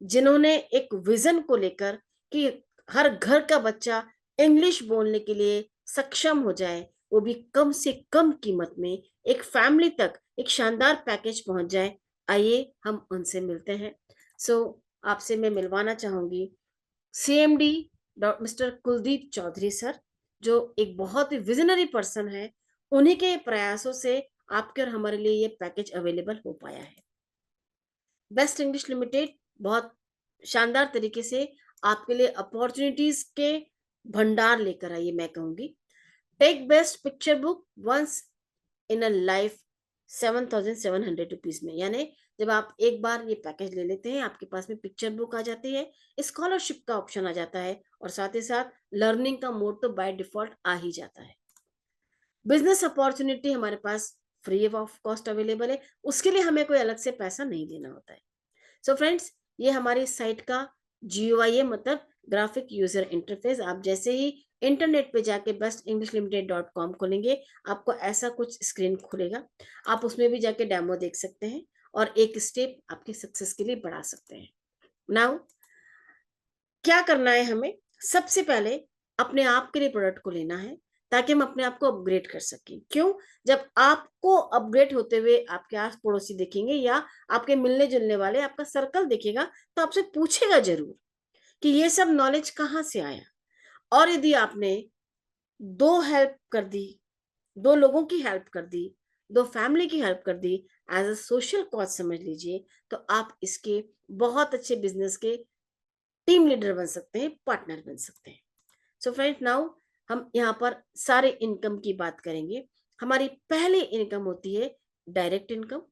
जिन्होंने एक विजन को लेकर कि हर घर का बच्चा इंग्लिश बोलने के लिए सक्षम हो जाए, वो भी कम से कम कीमत में एक फैमिली तक एक शानदार पैकेज पहुंच जाए, आइए हम उनसे मिलते हैं। आपसे मैं मिलवाना चाहूंगी CMD Mister Kuldeep Chaudhary sir, जो एक बहुत ही विजनरी पर्सन है। उन्हीं के प्रयासों से आपके और हमारे लिए ये पैकेज अवेलेबल हो पाया है। बेस्ट इंग्लिश लिमिटेड बहुत शानदार तरीके से आपके लिए अपॉर्चुनिटीज के भंडार लेकर आई है, मैं कहूंगी। Take best picture book once in a life 7,700 rupees में, यानी जब आप एक बार ये पैकेज ले लेते हैं, आपके पास में पिक्चर बुक आ जाती है, स्कॉलरशिप का ऑप्शन आ जाता है, और साथ ही साथ लर्निंग का मोड तो बाय डिफॉल्ट आ ही जाता है। बिजनेस अपॉर्चुनिटी हमारे पास फ्री ऑफ कॉस्ट अवेलेबल है, उसके लिए हमें कोई अलग से पैसा नहीं देना होता है। सो फ्रेंड्स, ये हमारी साइट का GUI है, मतलब ग्राफिक यूजर इंटरफेस। आप जैसे ही इंटरनेट पे जाके bestinglishLimited.com खोलेंगे, आपको ऐसा कुछ स्क्रीन खुलेगा। आप उसमें भी जाके डेमो देख सकते हैं और एक स्टेप आपके सक्सेस के लिए बढ़ा सकते हैं। नाउ क्या करना है हमें, सबसे पहले अपने आप के लिए प्रोडक्ट को लेना है, ताकि हम अपने आप को अपग्रेड कर सकें। क्यों? जब आपको अपग्रेड होते हुए आपके आस पड़ोसी देखेंगे या आपके मिलने जुलने वाले आपका सर्कल देखेगा, तो आपसे पूछेगा जरूर कि ये सब नॉलेज कहाँ से आया। और यदि आपने दो हेल्प कर दी, दो लोगों की हेल्प कर दी, दो फैमिली की हेल्प कर दी, एज अ सोशल कॉज समझ लीजिए, तो आप इसके बहुत अच्छे बिजनेस के टीम लीडर बन सकते हैं, पार्टनर बन सकते हैं। सो फ्रेंड्स, नाउ हम यहाँ पर सारे इनकम की बात करेंगे। हमारी पहली इनकम होती है डायरेक्ट इनकम।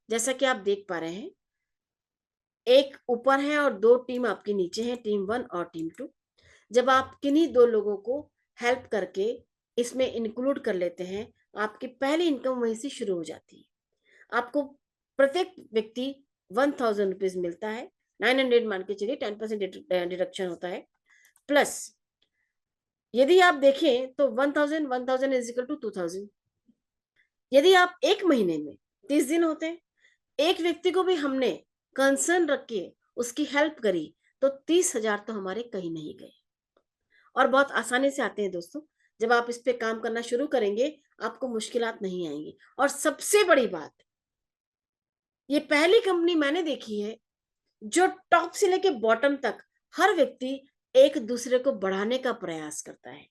जैसा कि आप देख पा रहे हैं, एक ऊपर है और दो टीम आपके नीचे हैं, टीम 1 और टीम 2। जब आप किन्हीं दो लोगों को हेल्प करके इसमें इंक्लूड कर लेते हैं, आपकी पहली इनकम वहीं से शुरू हो जाती है। आपको प्रत्येक व्यक्ति 1,000 रुपीज मिलता है, 900 मान के चलिए, 10% डिडक्शन होता है। प्लस यदि आप देखें तो 1,000 इज इक्वल टू 2,000। यदि आप एक महीने में 30 दिन होते हैं, एक व्यक्ति को भी हमने कंसर्न रख के उसकी हेल्प करी, तो 30,000 तो हमारे कहीं नहीं गए, और बहुत आसानी से आते हैं दोस्तों। जब आप इस पे काम करना शुरू करेंगे, आपको मुश्किलात नहीं आएंगी। और सबसे बड़ी बात, ये पहली कंपनी मैंने देखी है जो टॉप से लेके बॉटम तक हर व्यक्ति एक दूसरे को बढ़ाने का प्रयास करता है।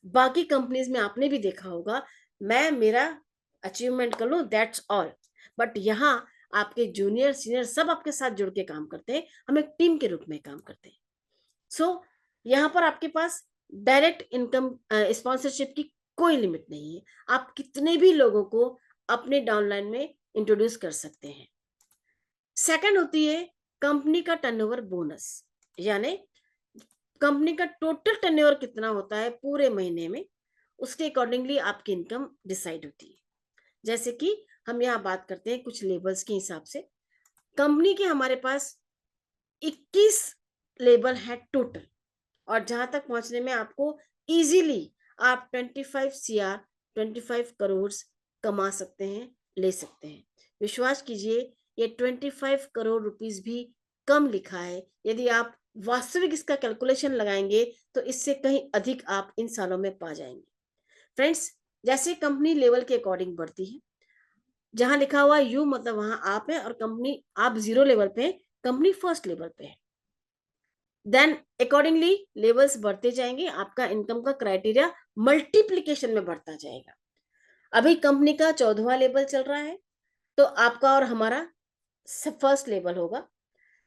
बाकी कंपनीज में आपने भी देखा होगा, मैं मेरा अचीवमेंट कर लूं, दैट्स ऑल। बट यहाँ आपके जूनियर सीनियर सब आपके साथ जुड़ के काम करते हैं, हम एक टीम के रूप में काम करते हैं। सो यहाँ पर आपके पास डायरेक्ट इनकम स्पॉन्सरशिप की कोई लिमिट नहीं है। आप कितने भी लोगों को अपने डाउनलाइन में इंट्रोड्यूस कर सकते हैं। सेकंड होती है कंपनी का टर्नओवर बोनस, यानी कंपनी का टोटल टर्नओवर कितना होता है पूरे महीने में, उसके अकॉर्डिंगली आपकी इनकम डिसाइड होती है। जैसे कि हम यहाँ बात करते हैं कुछ लेबल्स के हिसाब से। कंपनी के हमारे पास 21 लेबल है टोटल, और जहां तक पहुंचने में आपको इजीली आप 25 करोड़ कमा सकते हैं, ले सकते हैं। विश्वास कीजिए, ये 25 करोड़ रुपीस भी कम लिखा है। यदि आप वास्तविक इसका कैलकुलेशन लगाएंगे, तो इससे कहीं अधिक आप इन सालों में पा जाएंगे। फ्रेंड्स, जैसे कंपनी लेवल के अकॉर्डिंग बढ़ती है, जहां लिखा हुआ यू मतलब वहां आप है, और कंपनी आप 0 लेवल पे, कंपनी फर्स्ट लेवल पे है, देन अकॉर्डिंगली लेवल्स बढ़ते जाएंगे, आपका इनकम का क्राइटेरिया मल्टीप्लीकेशन में बढ़ता जाएगा। अभी कंपनी का 14वां लेवल चल रहा है, तो आपका और हमारा फर्स्ट लेवल होगा।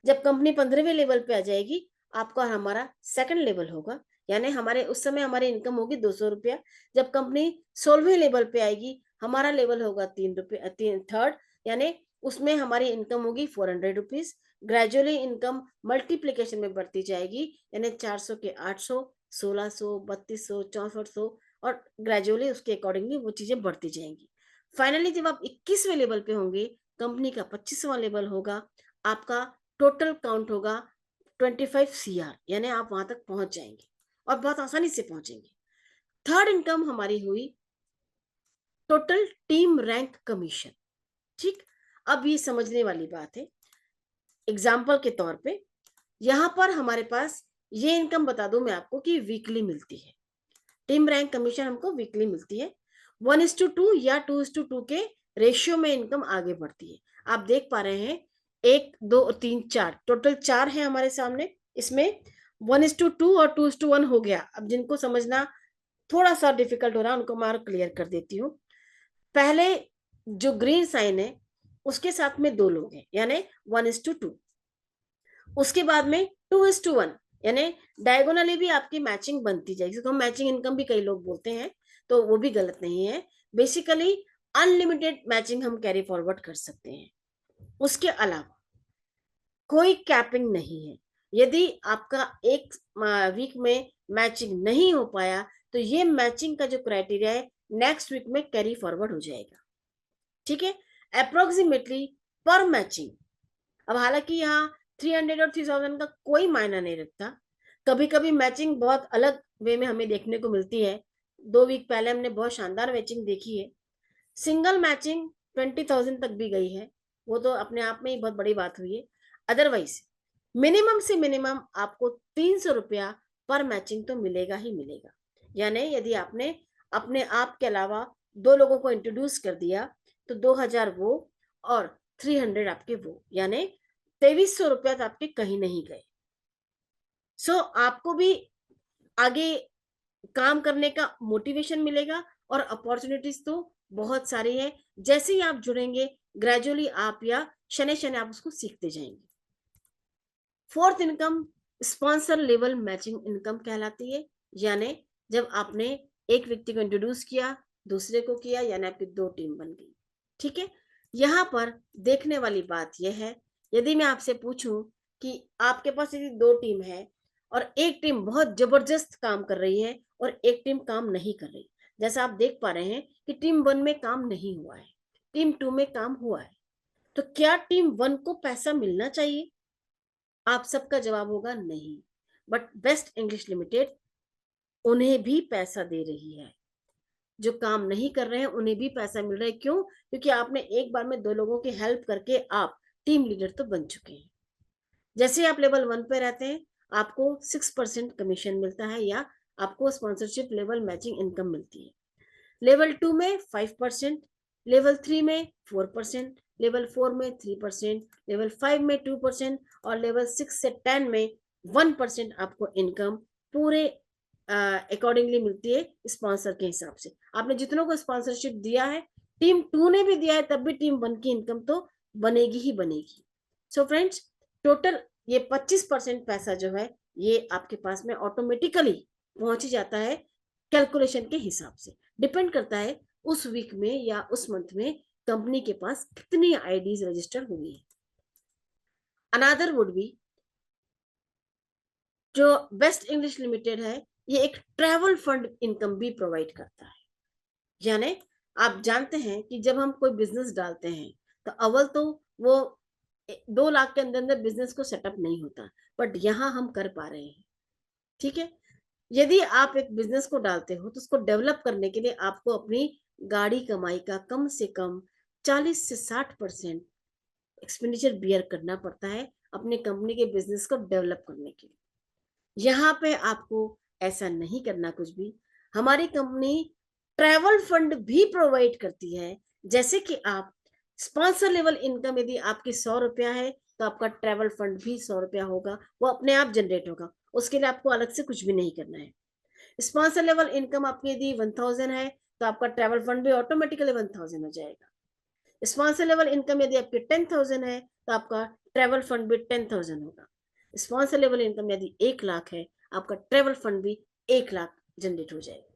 जब कंपनी 15वें लेवल पे आ जाएगी, आपका और हमारा सेकंड लेवल होगा। यानी हमारे उस समय हमारी इनकम होगी 200 रुपया। जब कंपनी 16वें लेवल पे आएगी, हमारा लेवल होगा 3 रुपये, थर्ड, यानी उसमें हमारी इनकम होगी 400 रुपीज। ग्रेजुअली इनकम मल्टीप्लीकेशन में बढ़ती जाएगी, यानी 400 के 800, 1600, 3200, 6400, और ग्रेजुअली उसके अकॉर्डिंगली वो चीजें बढ़ती जाएंगी। फाइनली जब आप 21वें लेवल पे होंगे, कंपनी का 25वां लेवल होगा, आपका टोटल काउंट होगा 25 CR, यानी आप वहां तक पहुंच जाएंगे और बहुत आसानी से पहुंचेंगे। थर्ड इनकम हमारी हुई टोटल टीम रैंक कमीशन। ठीक, अब ये समझने वाली बात है। एग्जाम्पल के तौर पे यहां पर हमारे पास ये इनकम बता दूं मैं आपको कि वीकली मिलती है। टीम रैंक कमीशन हमको वीकली मिलती है। 1:2 या 2:2 के रेशियो में इनकम आगे बढ़ती है। आप देख पा रहे हैं 1, 2, 3, 4, टोटल 4 है हमारे सामने। इसमें 1:2 और 2:1 हो गया। अब जिनको समझना थोड़ा सा डिफिकल्ट हो रहा है उनको मैं क्लियर कर देती हूँ। पहले जो ग्रीन साइन है उसके साथ में 2 लोग हैं, यानी 1:2। उसके बाद में 2:1, यानी डायगोनली भी आपकी मैचिंग बनती जाएगी, जिसको हम मैचिंग इनकम भी कई लोग बोलते हैं, तो वो भी गलत नहीं है। बेसिकली अनलिमिटेड मैचिंग हम कैरी फॉरवर्ड कर सकते हैं। उसके अलावा कोई कैपिंग नहीं है। यदि आपका एक वीक में मैचिंग नहीं हो पाया, तो ये मैचिंग का जो क्राइटेरिया है नेक्स्ट वीक में कैरी फॉरवर्ड हो जाएगा। ठीक है, अप्रोक्सीमेटली पर मैचिंग। अब हालांकि यहाँ 300 और 3000 का कोई मायना नहीं रखता। कभी कभी मैचिंग बहुत अलग वे में हमें देखने को मिलती है। 2 वीक पहले हमने बहुत शानदार मैचिंग देखी है। सिंगल मैचिंग 20,000 तक भी गई है, वो तो अपने आप में ही बहुत बड़ी बात हुई है। अदरवाइज मिनिमम से मिनिमम आपको 300 रुपया पर मैचिंग तो मिलेगा ही मिलेगा। यानी यदि आपने अपने आप के अलावा 2 लोगों को इंट्रोड्यूस कर दिया, तो 2000 वो और 300 आपके वो, यानी 2300 रुपया तो आपके कहीं नहीं गए। सो आपको भी आगे काम करने का मोटिवेशन मिलेगा और अपॉर्चुनिटीज तो बहुत सारी है। जैसे ही आप जुड़ेंगे, ग्रेजुअली आप या शनि शनि आप उसको सीखते जाएंगे। Fourth income sponsor level matching income कहलाती है। यानी जब आपने एक व्यक्ति को इंट्रोड्यूस किया, दूसरे को किया, यानी आपकी 2 टीम बन गई। ठीक है, यहाँ पर देखने वाली बात यह है, यदि मैं आपसे पूछूं कि आपके पास यदि 2 टीम है और एक टीम बहुत जबरदस्त काम कर रही है और एक टीम काम नहीं कर रही, जैसा आप देख पा रहे हैं कि टीम 1 में काम नहीं हुआ है, टीम 2 में काम हुआ है, तो क्या टीम 1 को पैसा मिलना चाहिए? आप सबका जवाब होगा नहीं। बट बेस्ट इंग्लिश लिमिटेड उन्हें भी पैसा दे रही है। जो काम नहीं कर रहे हैं उन्हें भी पैसा मिल रहा है। क्यों? क्योंकि आपने एक बार में 2 लोगों की हेल्प करके आप टीम लीडर तो बन चुके हैं। जैसे आप लेवल 1 पे रहते हैं, आपको 6% कमीशन मिलता है या आपको स्पॉन्सरशिप लेवल मैचिंग इनकम मिलती है। लेवल 2 में 5%, लेवल 3 में 4%, लेवल 4 में 3%, लेवल 5 में 2% और लेवल 6 से 10 में 1% आपको इनकम पूरे अकॉर्डिंगली मिलती है स्पॉन्सर के हिसाब से। आपने जितनों को स्पॉन्सरशिप दिया है, टीम 2 ने भी दिया है, तब भी टीम 1 की इनकम तो बनेगी ही बनेगी। सो फ्रेंड्स, टोटल ये 25% पैसा जो है ये आपके पास में ऑटोमेटिकली पहुंच ही जाता है कैलकुलेशन के हिसाब से। डिपेंड करता है उस वीक में या उस मंथ में कंपनी के पास कितनी आईडीज रजिस्टर हुई है। अनादर वुड बी जो बेस्ट इंग्लिश लिमिटेड है, ये एक ट्रैवल फंड इनकम भी प्रोवाइड करता है। यानी आप जानते हैं कि जब हम कोई बिजनेस डालते हैं तो अव्वल तो वो 2 लाख के अंदर अंदर बिजनेस को सेटअप नहीं होता, बट यहाँ हम कर पा रहे हैं। ठीक है, यदि आप एक बिजनेस को डालते हो तो उसको डेवलप करने के लिए आपको अपनी गाड़ी कमाई का कम से कम 40 से 60% एक्सपेंडिचर बियर करना पड़ता है अपने कंपनी के बिजनेस को डेवलप करने के लिए। यहाँ पे आपको ऐसा नहीं करना कुछ भी। हमारी कंपनी ट्रैवल फंड भी प्रोवाइड करती है। जैसे कि आप स्पॉन्सर लेवल इनकम यदि आपकी 100 रुपया है, तो आपका ट्रैवल फंड भी 100 रुपया होगा, वो अपने आप जनरेट होगा, उसके लिए आपको अलग से कुछ भी नहीं करना है। स्पॉन्सर लेवल इनकम आपकी यदि 1000 है, तो आपका ट्रैवल फंड भी ऑटोमेटिकली 1000 हो जाएगा। स्पॉन्सर लेवल इनकम यदि आपकी 10,000 है तो आपका ट्रैवल फंड भी 10,000 होगा। स्पॉन्सर लेवल इनकम यदि 1 लाख है, आपका ट्रैवल फंड भी 1 लाख जनरेट हो जाएगा।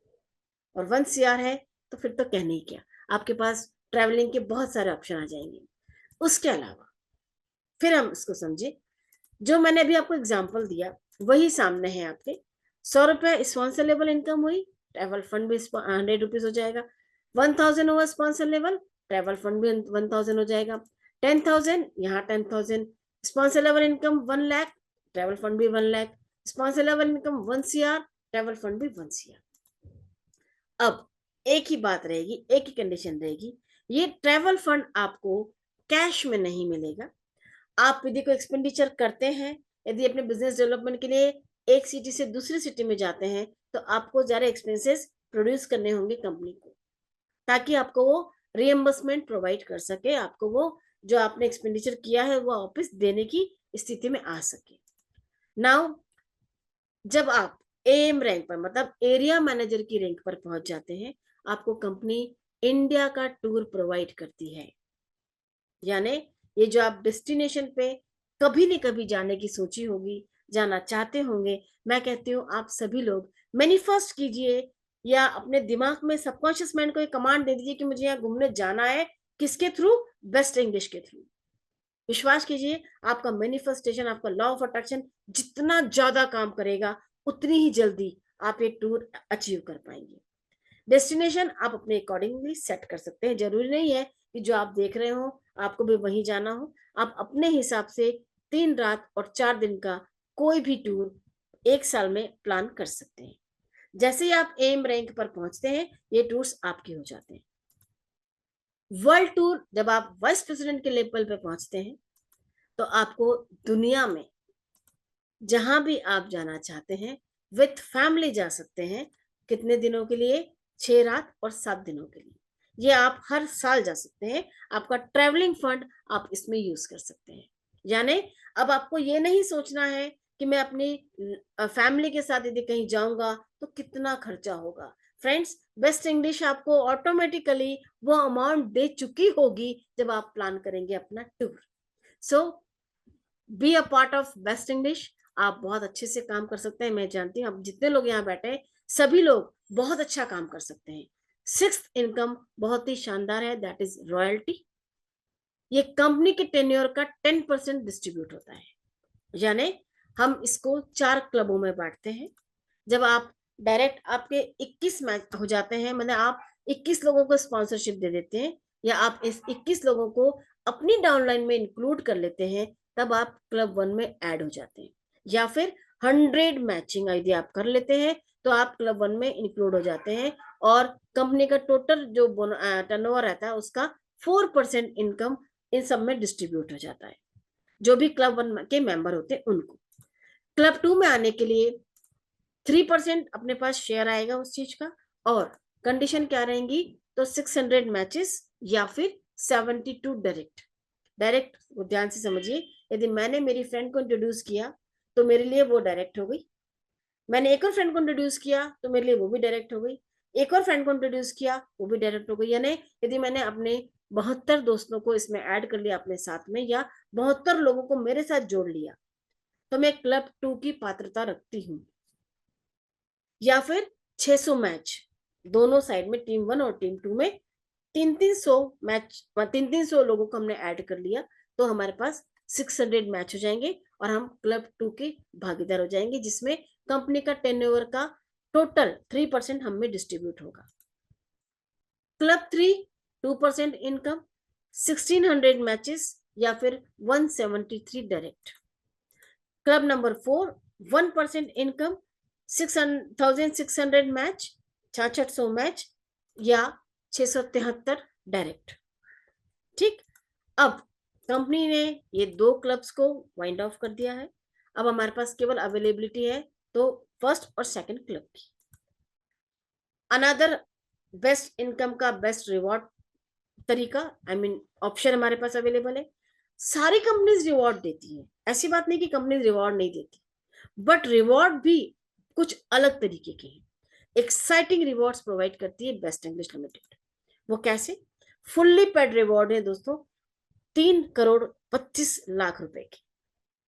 और 1 CR है तो फिर तो कहने ही क्या, आपके पास ट्रैवलिंग के बहुत सारे ऑप्शन आ जाएंगे। उसके अलावा फिर हम इसको समझे, जो मैंने अभी आपको एग्जाम्पल दिया वही सामने है आपके। 100 रुपए स्पॉन्सर लेवल इनकम हुई, ट्रैवल फंड भी 100 रुपीज हो जाएगा। 1000 हुआ स्पॉन्सर लेवल, ट्रैवल फंड भी 1000 हो जाएगा। 10,000 यहाँ 10,000, sponsor level income 1 lakh, travel fund भी 1 lakh, sponsor level income 1 CR, travel fund भी 1 CR। अब एक ही बात रहेगी, एक ही कंडीशन रहेगी, ये ट्रैवल फंड आपको कैश में नहीं मिलेगा। आप यदि कोई एक्सपेंडिचर करते हैं, यदि अपने बिजनेस डेवलपमेंट के लिए एक सिटी से दूसरी सिटी में जाते हैं, तो आपको ज्यादा एक्सपेंसेस प्रोड्यूस करने होंगे कंपनी को, ताकि आपको वो रिएम्बर्समेंट प्रोवाइड कर सके, आपको वो जो आपने एक्सपेंडिचर किया है वो वापस देने की स्थिति में आ सके। नाउ जब आप AM रैंक पर मतलब एरिया मैनेजर की रैंक पर पहुंच जाते हैं, आपको कंपनी इंडिया का टूर प्रोवाइड करती है। यानी ये जो आप डेस्टिनेशन पे कभी न कभी जाने की सोची होगी, जाना चाहते होंगे, मैं कहती हूँ आप सभी लोग मैनिफेस्ट कीजिए या अपने दिमाग में सबकॉन्शियस माइंड को एक कमांड दे दीजिए कि मुझे यहाँ घूमने जाना है। किसके थ्रू? बेस्ट इंग्लिश के थ्रू। विश्वास कीजिए, आपका मैनिफेस्टेशन, आपका लॉ ऑफ अट्रैक्शन जितना ज्यादा काम करेगा, उतनी ही जल्दी आप ये टूर अचीव कर पाएंगे। डेस्टिनेशन आप अपने अकॉर्डिंगली सेट कर सकते हैं। जरूरी नहीं है कि जो आप देख रहे हो आपको भी वहीं जाना हो। आप अपने हिसाब से 3 रात और 4 दिन का कोई भी टूर 1 साल में प्लान कर सकते हैं। जैसे ही आप एम रैंक पर पहुंचते हैं, ये टूर्स आपके हो जाते हैं। वर्ल्ड टूर जब आप वाइस प्रेसिडेंट के लेवल पे पहुंचते हैं, तो आपको दुनिया में जहां भी आप जाना चाहते हैं विथ फैमिली जा सकते हैं। कितने दिनों के लिए? 6 रात और 7 दिनों के लिए। ये आप हर साल जा सकते हैं। आपका ट्रैवलिंग फंड आप इसमें यूज कर सकते हैं। यानी अब आपको ये नहीं सोचना है कि मैं अपनी फैमिली के साथ यदि कहीं जाऊंगा तो कितना खर्चा होगा। फ्रेंड्स, बेस्ट इंग्लिश आपको ऑटोमेटिकली वो अमाउंट दे चुकी होगी जब आप प्लान करेंगे अपना tour. So be a part of best English. आप बहुत अच्छे से काम कर सकते हैं। मैं जानती हूँ आप जितने लोग यहाँ बैठे हैं सभी लोग बहुत अच्छा काम कर सकते हैं। 6th इनकम बहुत ही शानदार है, दैट इज रॉयल्टी। ये कंपनी के टेन्योर का 10% डिस्ट्रीब्यूट होता है। यानी हम इसको 4 क्लबों में बांटते हैं। जब आप डायरेक्ट आपके 21 मैच हो जाते हैं, मतलब आप 21 लोगों को स्पॉन्सरशिप दे देते हैं या आप इस 21 लोगों को अपनी डाउनलाइन में इंक्लूड कर लेते हैं, तब आप क्लब 1 में ऐड हो जाते हैं। या फिर 100 मैचिंग यदि आप कर लेते हैं तो आप क्लब 1 में इंक्लूड हो जाते हैं और कंपनी का टोटल जो टर्नओवर रहता है उसका 4% इनकम इन सब में डिस्ट्रीब्यूट हो जाता है, जो भी क्लब 1 के मेंबर होते हैं उनको। क्लब 2 में आने के लिए 3% अपने पास शेयर आएगा उस चीज का। और कंडीशन क्या रहेंगी? तो 600 मैचेस या फिर 72 डायरेक्ट ध्यान से समझिए। यदि मैंने मेरी फ्रेंड को इंट्रोड्यूस किया तो मेरे लिए वो डायरेक्ट हो गई। मैंने एक और फ्रेंड को इंट्रोड्यूस किया तो मेरे लिए वो भी डायरेक्ट हो गई। एक और फ्रेंड को इंट्रोड्यूस किया वो भी डायरेक्ट हो गई। यानी यदि मैंने अपने 72 दोस्तों को इसमें ऐड कर लिया अपने साथ में, या 72 लोगों को मेरे साथ जोड़ लिया, तो मैं क्लब 2 की पात्रता रखती हूँ। या फिर 600 मैच दोनों साइड में, टीम 1 और टीम 2 में 300 मैच, 300 लोगों को हमने ऐड कर लिया तो हमारे पास 600 मैच हो जाएंगे और हम क्लब 2 के भागीदार हो जाएंगे, जिसमें कंपनी का टर्नओवर का टोटल 3% हम में डिस्ट्रीब्यूट होगा। क्लब 3 2% इनकम, 1600 मैचेस या फिर 173 direct. Club number 4 1% income, 6600 match, 6600 match या 673 डायरेक्ट। ठीक, अब कंपनी ने ये 2 क्लब्स को वाइंड ऑफ कर दिया है। अब हमारे पास केवल अवेलेबिलिटी है तो फर्स्ट और सेकंड क्लब की। अनदर बेस्ट इनकम का बेस्ट रिवॉर्ड तरीका, ऑप्शन हमारे पास अवेलेबल है। सारी कंपनीज रिवॉर्ड देती है, ऐसी बात नहीं कि कंपनीज रिवॉर्ड नहीं देती, बट रिवॉर्ड भी कुछ अलग तरीके के हैं। एक्साइटिंग रिवॉर्ड्स प्रोवाइड करती है बेस्ट इंग्लिश लिमिटेड। वो कैसे? फुल्ली पेड रिवॉर्ड है दोस्तों 3,25,00,000 रुपए की,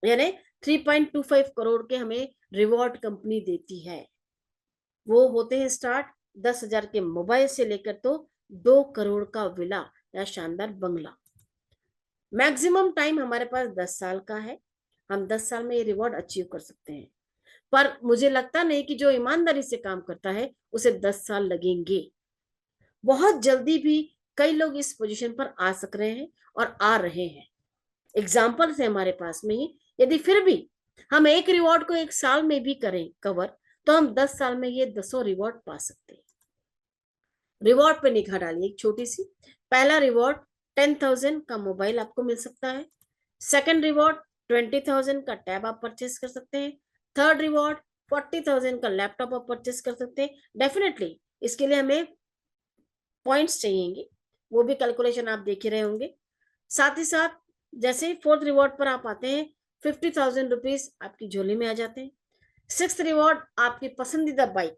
यानी 3.25 करोड़ के हमें रिवॉर्ड कंपनी देती है। वो होते हैं स्टार्ट 10,000 के मोबाइल से लेकर तो 2 करोड़ का विला या शानदार बंगला। मैक्सिमम टाइम हमारे पास 10 साल का है, हम 10 साल में ये रिवॉर्ड अचीव कर सकते हैं, पर मुझे लगता नहीं कि जो ईमानदारी से काम करता है उसे 10 साल लगेंगे। बहुत जल्दी भी कई लोग इस पोजीशन पर आ सक रहे हैं और आ रहे हैं, एग्जाम्पल्स है हमारे पास में ही। यदि फिर भी हम एक रिवॉर्ड को 1 साल में भी करें कवर, तो हम 10 साल में ये 10 रिवॉर्ड पा सकते हैं। रिवॉर्ड पे निगाह डालिए एक छोटी सी। पहला रिवॉर्ड 10,000 का मोबाइल आपको मिल सकता है। सेकंड रिवॉर्ड 20,000 का टैब आप परचेस कर सकते हैं। थर्ड रिवॉर्ड 40,000 का लैपटॉप आप परचेस कर सकते हैं। डेफिनेटली इसके लिए हमें पॉइंट्स चाहिएंगे, वो भी कैलकुलेशन आप देख ही रहे होंगे। साथ ही साथ जैसे फोर्थ रिवॉर्ड पर आप आते हैं 50,000 रुपीज आपकी झोली में आ जाते हैं। सिक्स्थ रिवॉर्ड आपकी पसंदीदा बाइक,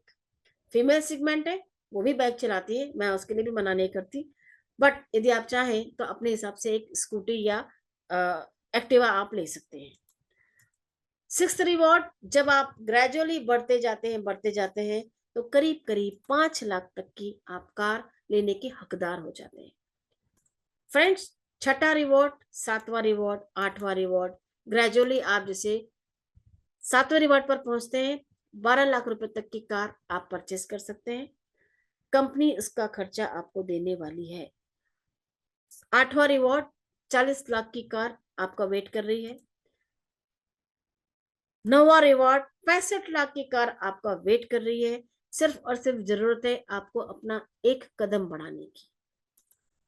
फीमेल सेगमेंट है वो भी बाइक चलाती है, मैं उसके लिए भी मना नहीं करती, बट यदि आप चाहें तो अपने हिसाब से एक स्कूटी या एक्टिवा आप ले सकते हैं। सिक्स्थ रिवॉर्ड जब आप ग्रेजुअली बढ़ते जाते हैं तो करीब करीब 5 लाख तक की आप कार लेने के हकदार हो जाते हैं। फ्रेंड्स, छठा रिवॉर्ड, सातवां रिवॉर्ड, आठवां रिवॉर्ड, ग्रेजुअली आप जैसे 7वें रिवॉर्ड पर पहुंचते हैं 12 लाख रुपए तक की कार आप परचेस कर सकते हैं। कंपनी इसका खर्चा आपको देने वाली है। 8वां रिवॉर्ड 40 लाख की कार आपका वेट कर रही है। 9वां रिवॉर्ड 65 लाख की कार आपका वेट कर रही है। सिर्फ और सिर्फ जरूरत है आपको अपना एक कदम बढ़ाने की।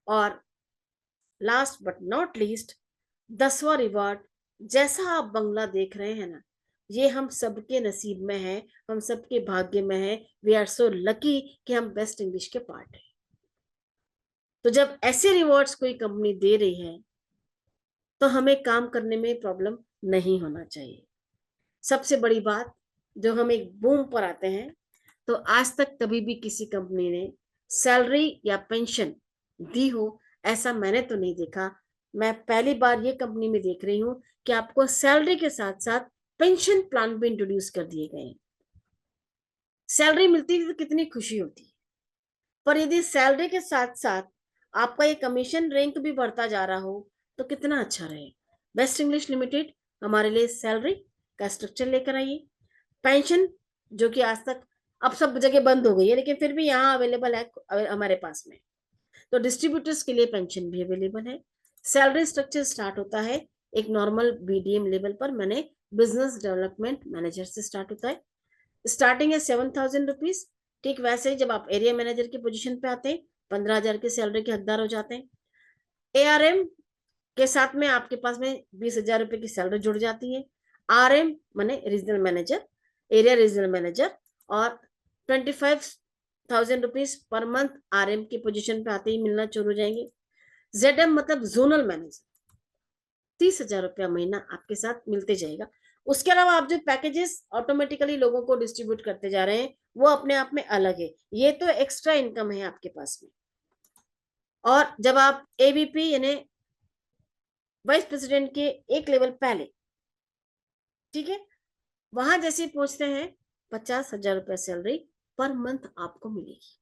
और लास्ट बट नॉट लीस्ट 10वां रिवॉर्ड, जैसा आप बंगला देख रहे हैं ना, ये हम सबके नसीब में है, हम सबके भाग्य में है। वी आर सो लकी कि हम बेस्ट इंग्लिश के पार्ट हैं। तो जब ऐसे रिवॉर्ड्स कोई कंपनी दे रही है तो हमें काम करने में प्रॉब्लम नहीं होना चाहिए। सबसे बड़ी बात, जो हम एक बूम पर आते हैं, तो आज तक कभी भी किसी कंपनी ने सैलरी या पेंशन दी हो ऐसा मैंने तो नहीं देखा। मैं पहली बार ये कंपनी में देख रही हूँ कि आपको सैलरी के साथ साथ पेंशन प्लान भी इंट्रोड्यूस कर दिए गए हैं। सैलरी मिलती है तो कितनी खुशी होती है, पर यदि सैलरी के साथ साथ आपका ये कमीशन रैंक भी बढ़ता जा रहा हो तो कितना अच्छा रहे। बेस्ट इंग्लिश लिमिटेड हमारे लिए सैलरी का स्ट्रक्चर लेकर आई है। पेंशन जो कि आज तक अब सब जगह बंद हो गई है, लेकिन फिर भी यहाँ अवेलेबल है हमारे पास में, तो डिस्ट्रीब्यूटर्स के लिए पेंशन भी अवेलेबल है। सैलरी स्ट्रक्चर स्टार्ट होता है एक नॉर्मल BDM लेवल पर, मैंने बिजनेस डेवलपमेंट मैनेजर से स्टार्ट होता है। स्टार्टिंग है 7,000 रुपीज। ठीक वैसे ही जब आप एरिया मैनेजर की पोजीशन पे आते हैं 15,000 की सैलरी के हकदार हो जाते हैं। ARM के साथ में आपके पास में 20,000 रुपए की सैलरी जुड़ जाती है। RM माने regional manager, area regional manager, और 25,000 रुपीज पर मंथ RM की पोजीशन पे आते ही मिलना शुरू हो जाएंगे। ZM मतलब जोनल मैनेजर, 30,000 रुपया महीना आपके साथ मिलते जाएगा। उसके अलावा आप जो पैकेजेस ऑटोमेटिकली लोगों को डिस्ट्रीब्यूट करते जा रहे हैं वो अपने आप में अलग है, ये तो एक्स्ट्रा इनकम है आपके पास में। और जब आप AVP यानी वाइस प्रेसिडेंट के एक लेवल पहले, ठीक है, वहां जैसे पहुंचते हैं 50,000 रुपया सैलरी पर मंथ आपको मिलेगी।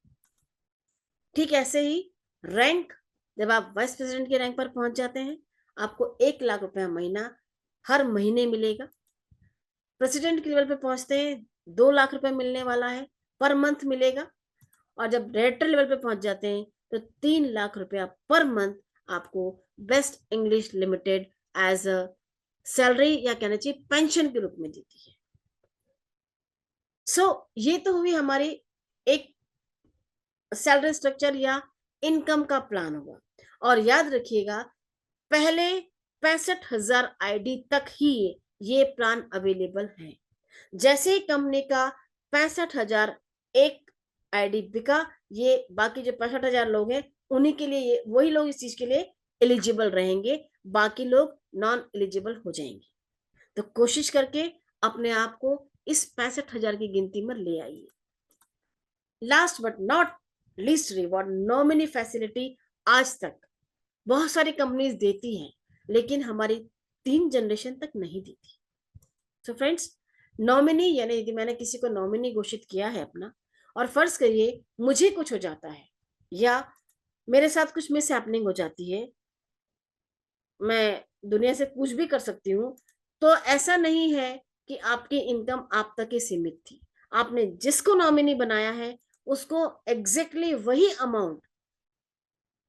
ठीक ऐसे ही रैंक, जब आप वाइस प्रेसिडेंट के रैंक पर पहुंच जाते हैं आपको 1 लाख रुपया महीना हर महीने मिलेगा। प्रेसिडेंट के लेवल पे पहुंचते हैं 2 लाख रुपए मिलने वाला है, पर मंथ मिलेगा। और जब डायरेक्टर लेवल पे पहुंच जाते हैं तो 3 लाख रुपया पर मंथ आपको best English limited as a salary या कहना चाहिए पेंशन के रूप में देती है। ये तो हुई हमारी एक सैलरी स्ट्रक्चर या इनकम का प्लान होगा। और याद रखिएगा पहले 65,000 ID तक ही ये प्लान अवेलेबल है। जैसे ही कंपनी का 65,000 एक ID बिका, ये बाकी जो 65,000 लोग हैं उन्हीं के लिए, वही लोग इस चीज के लिए एलिजिबल रहेंगे, बाकी लोग नॉन एलिजिबल हो जाएंगे। तो कोशिश करके अपने आप को इस 65,000 की गिनती में ले आइए। Last but not least reward, nominee facility आज तक बहुत सारी कंपनीज देती हैं, लेकिन हमारी 3 जनरेशन तक नहीं दी थी। सो फ्रेंड्स, नॉमिनी यानी यदि मैंने किसी को नॉमिनी घोषित किया है अपना, और फर्ज करिए मुझे कुछ हो जाता है या मेरे साथ कुछ मिस हैपनिंग हो जाती है, मैं दुनिया से कुछ भी कर सकती हूँ, तो ऐसा नहीं है कि आपकी इनकम आप तक ही सीमित थी। आपने जिसको नॉमिनी बनाया है उसको एग्जैक्टली वही अमाउंट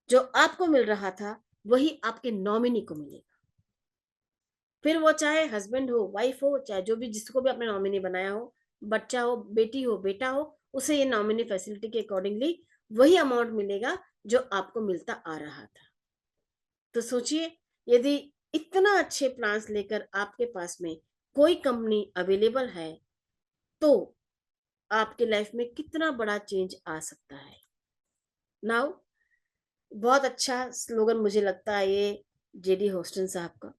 जो आपको मिल रहा था वही आपके नॉमिनी को मिलेगा। फिर वो चाहे हस्बैंड हो, वाइफ हो, चाहे जो भी जिसको भी आपने नॉमिनी बनाया हो, बच्चा हो, बेटी हो, बेटा हो, उसे ये नॉमिनी फैसिलिटी के अकॉर्डिंगली वही अमाउंट मिलेगा जो आपको मिलता आ रहा था। तो सोचिए, यदि इतना अच्छे प्लान्स लेकर आपके पास में कोई कंपनी अवेलेबल है तो आपके लाइफ में कितना बड़ा चेंज आ सकता है। नाउ, बहुत अच्छा स्लोगन मुझे लगता है ये जेडी होस्टन साहब का,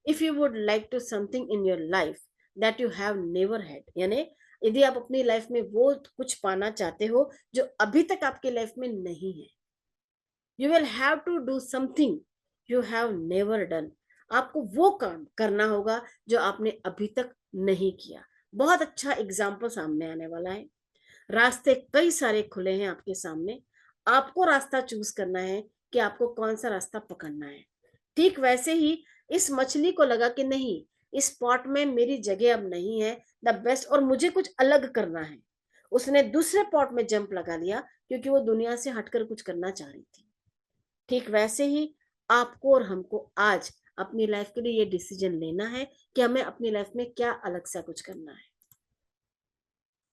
if you would like to something in your life that you have never had, यानी यदि आप अपनी लाइफ में वो कुछ पाना चाहते हो जो अभी तक आपकी लाइफ में नहीं है, you will have to do something you have never done. आपको वो काम करना होगा जो आपने अभी तक नहीं किया। बहुत अच्छा एग्जाम्पल सामने आने वाला है। रास्ते कई सारे खुले हैं आपके सामने, आपको रास्ता चूज करना है कि आपको कौन सा रास्ता पकड़ना है। ठीक वैसे ही इस मछली को लगा कि नहीं, इस पॉट में मेरी जगह अब नहीं है द बेस्ट, और मुझे कुछ अलग करना है। उसने दूसरे पॉट में जंप लगा लिया क्योंकि वो दुनिया से हटकर कुछ करना चाह रही थी। ठीक वैसे ही आपको और हमको आज अपनी लाइफ के लिए ये डिसीजन लेना है कि हमें अपनी लाइफ में क्या अलग सा कुछ करना है।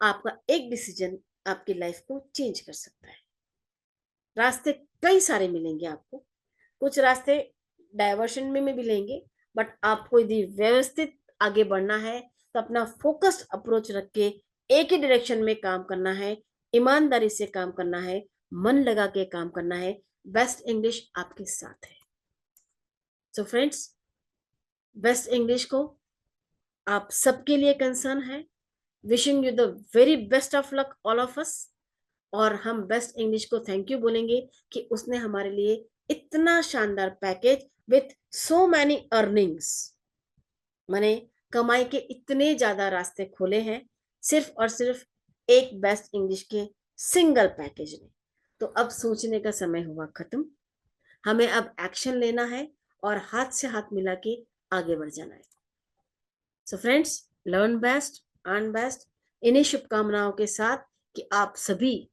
आपका एक डिसीजन आपकी लाइफ को चेंज कर सकता है। रास्ते कई सारे मिलेंगे आपको, कुछ रास्ते डायवर्शन में मिलेंगे, बट आपको यदि व्यवस्थित आगे बढ़ना है तो अपना फोकस्ड अप्रोच रख के एक ही डायरेक्शन में काम करना है, ईमानदारी से काम करना है, मन लगा के काम करना है। बेस्ट इंग्लिश आपके साथ है। सो फ्रेंड्स, बेस्ट इंग्लिश को आप सबके लिए कंसर्न है। Wishing you the very best of luck all of us. और हम बेस्ट इंग्लिश को थैंक यू बोलेंगे कि उसने हमारे लिए इतना शानदार package with so many earnings, माने कमाई के इतने ज्यादा रास्ते खोले हैं सिर्फ और सिर्फ एक बेस्ट इंग्लिश के सिंगल पैकेज में। तो अब सोचने का समय हुआ खत्म, हमें अब एक्शन लेना है और हाथ से हाथ मिला के आगे बढ़ जाना है। So friends, learn best, earn best, इन्हीं शुभकामनाओं के साथ कि आप सभी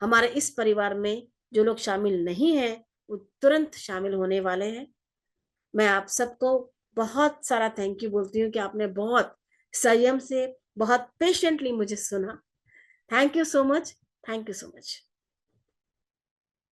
हमारे इस परिवार में जो लोग शामिल नहीं हैं वो तुरंत शामिल होने वाले हैं। मैं आप सबको बहुत सारा थैंक यू बोलती हूँ कि आपने बहुत संयम से, बहुत पेशेंटली मुझे सुना। Thank you so much, thank you so much.